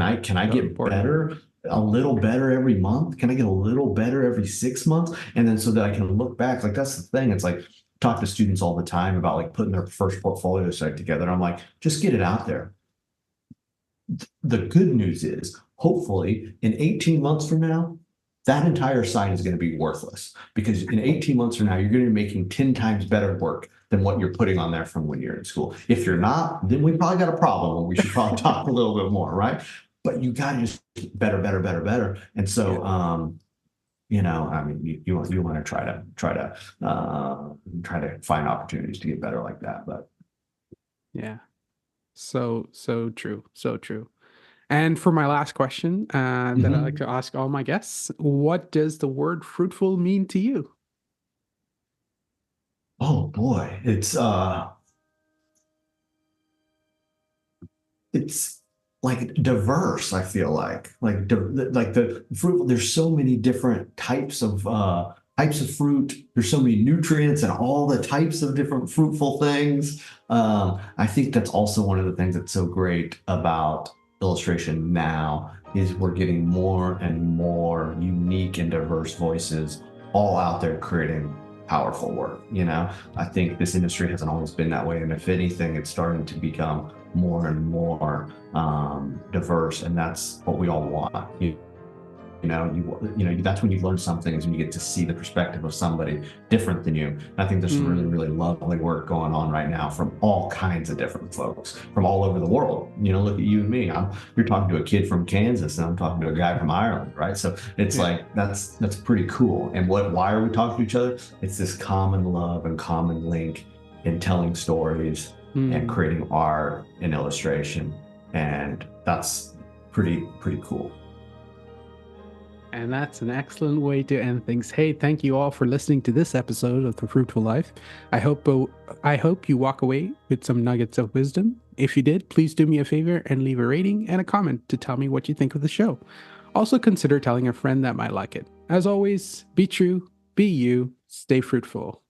I so get important. better a little better every month? Can I get a little better every 6 months? And then so that I can look back, like that's the thing. It's like talk to students all the time about like putting their first portfolio site together. I'm like, just get it out there. The good news is hopefully in 18 months from now, that entire site is going to be worthless because in 18 months from now, you're going to be making 10 times better work than what you're putting on there from when you're in school. If you're not, then we probably got a problem and we should probably talk a little bit more, right? But you got to just get better, better, better, better. And Yeah. so, I mean, you want to try to find opportunities to get better like that. But Yeah. So true. So true. And for my last question, that I like mhm. to ask all my guests, what does the word fruitful mean to you? Oh boy, it's like diverse. I feel like the fruit. There's so many different types of fruit. There's so many nutrients and all the types of different fruitful things. I think that's also one of the things that's so great about illustration now is we're getting more and more unique and diverse voices all out there creating powerful work. I think this industry hasn't always been that way, and if anything, it's starting to become more and more diverse, and that's what we all want. That's when you learn something is when you get to see the perspective of somebody different than you. And I think there's some really, Mm, really lovely work going on right now from all kinds of different folks from all over the world. Look at you and me. You're talking to a kid from Kansas, and I'm talking to a guy from Ireland, right? So it's yeah. like that's pretty cool. And why are we talking to each other? It's this common love and common link in telling stories and Mm. creating art and illustration, and that's pretty cool. And that's an excellent way to end things. Hey, thank you all for listening to this episode of The Fruitful Life. I hope I hope you walk away with some nuggets of wisdom. If you did, please do me a favor and leave a rating and a comment to tell me what you think of the show. Also consider telling a friend that might like it. As always, be true, be you, stay fruitful.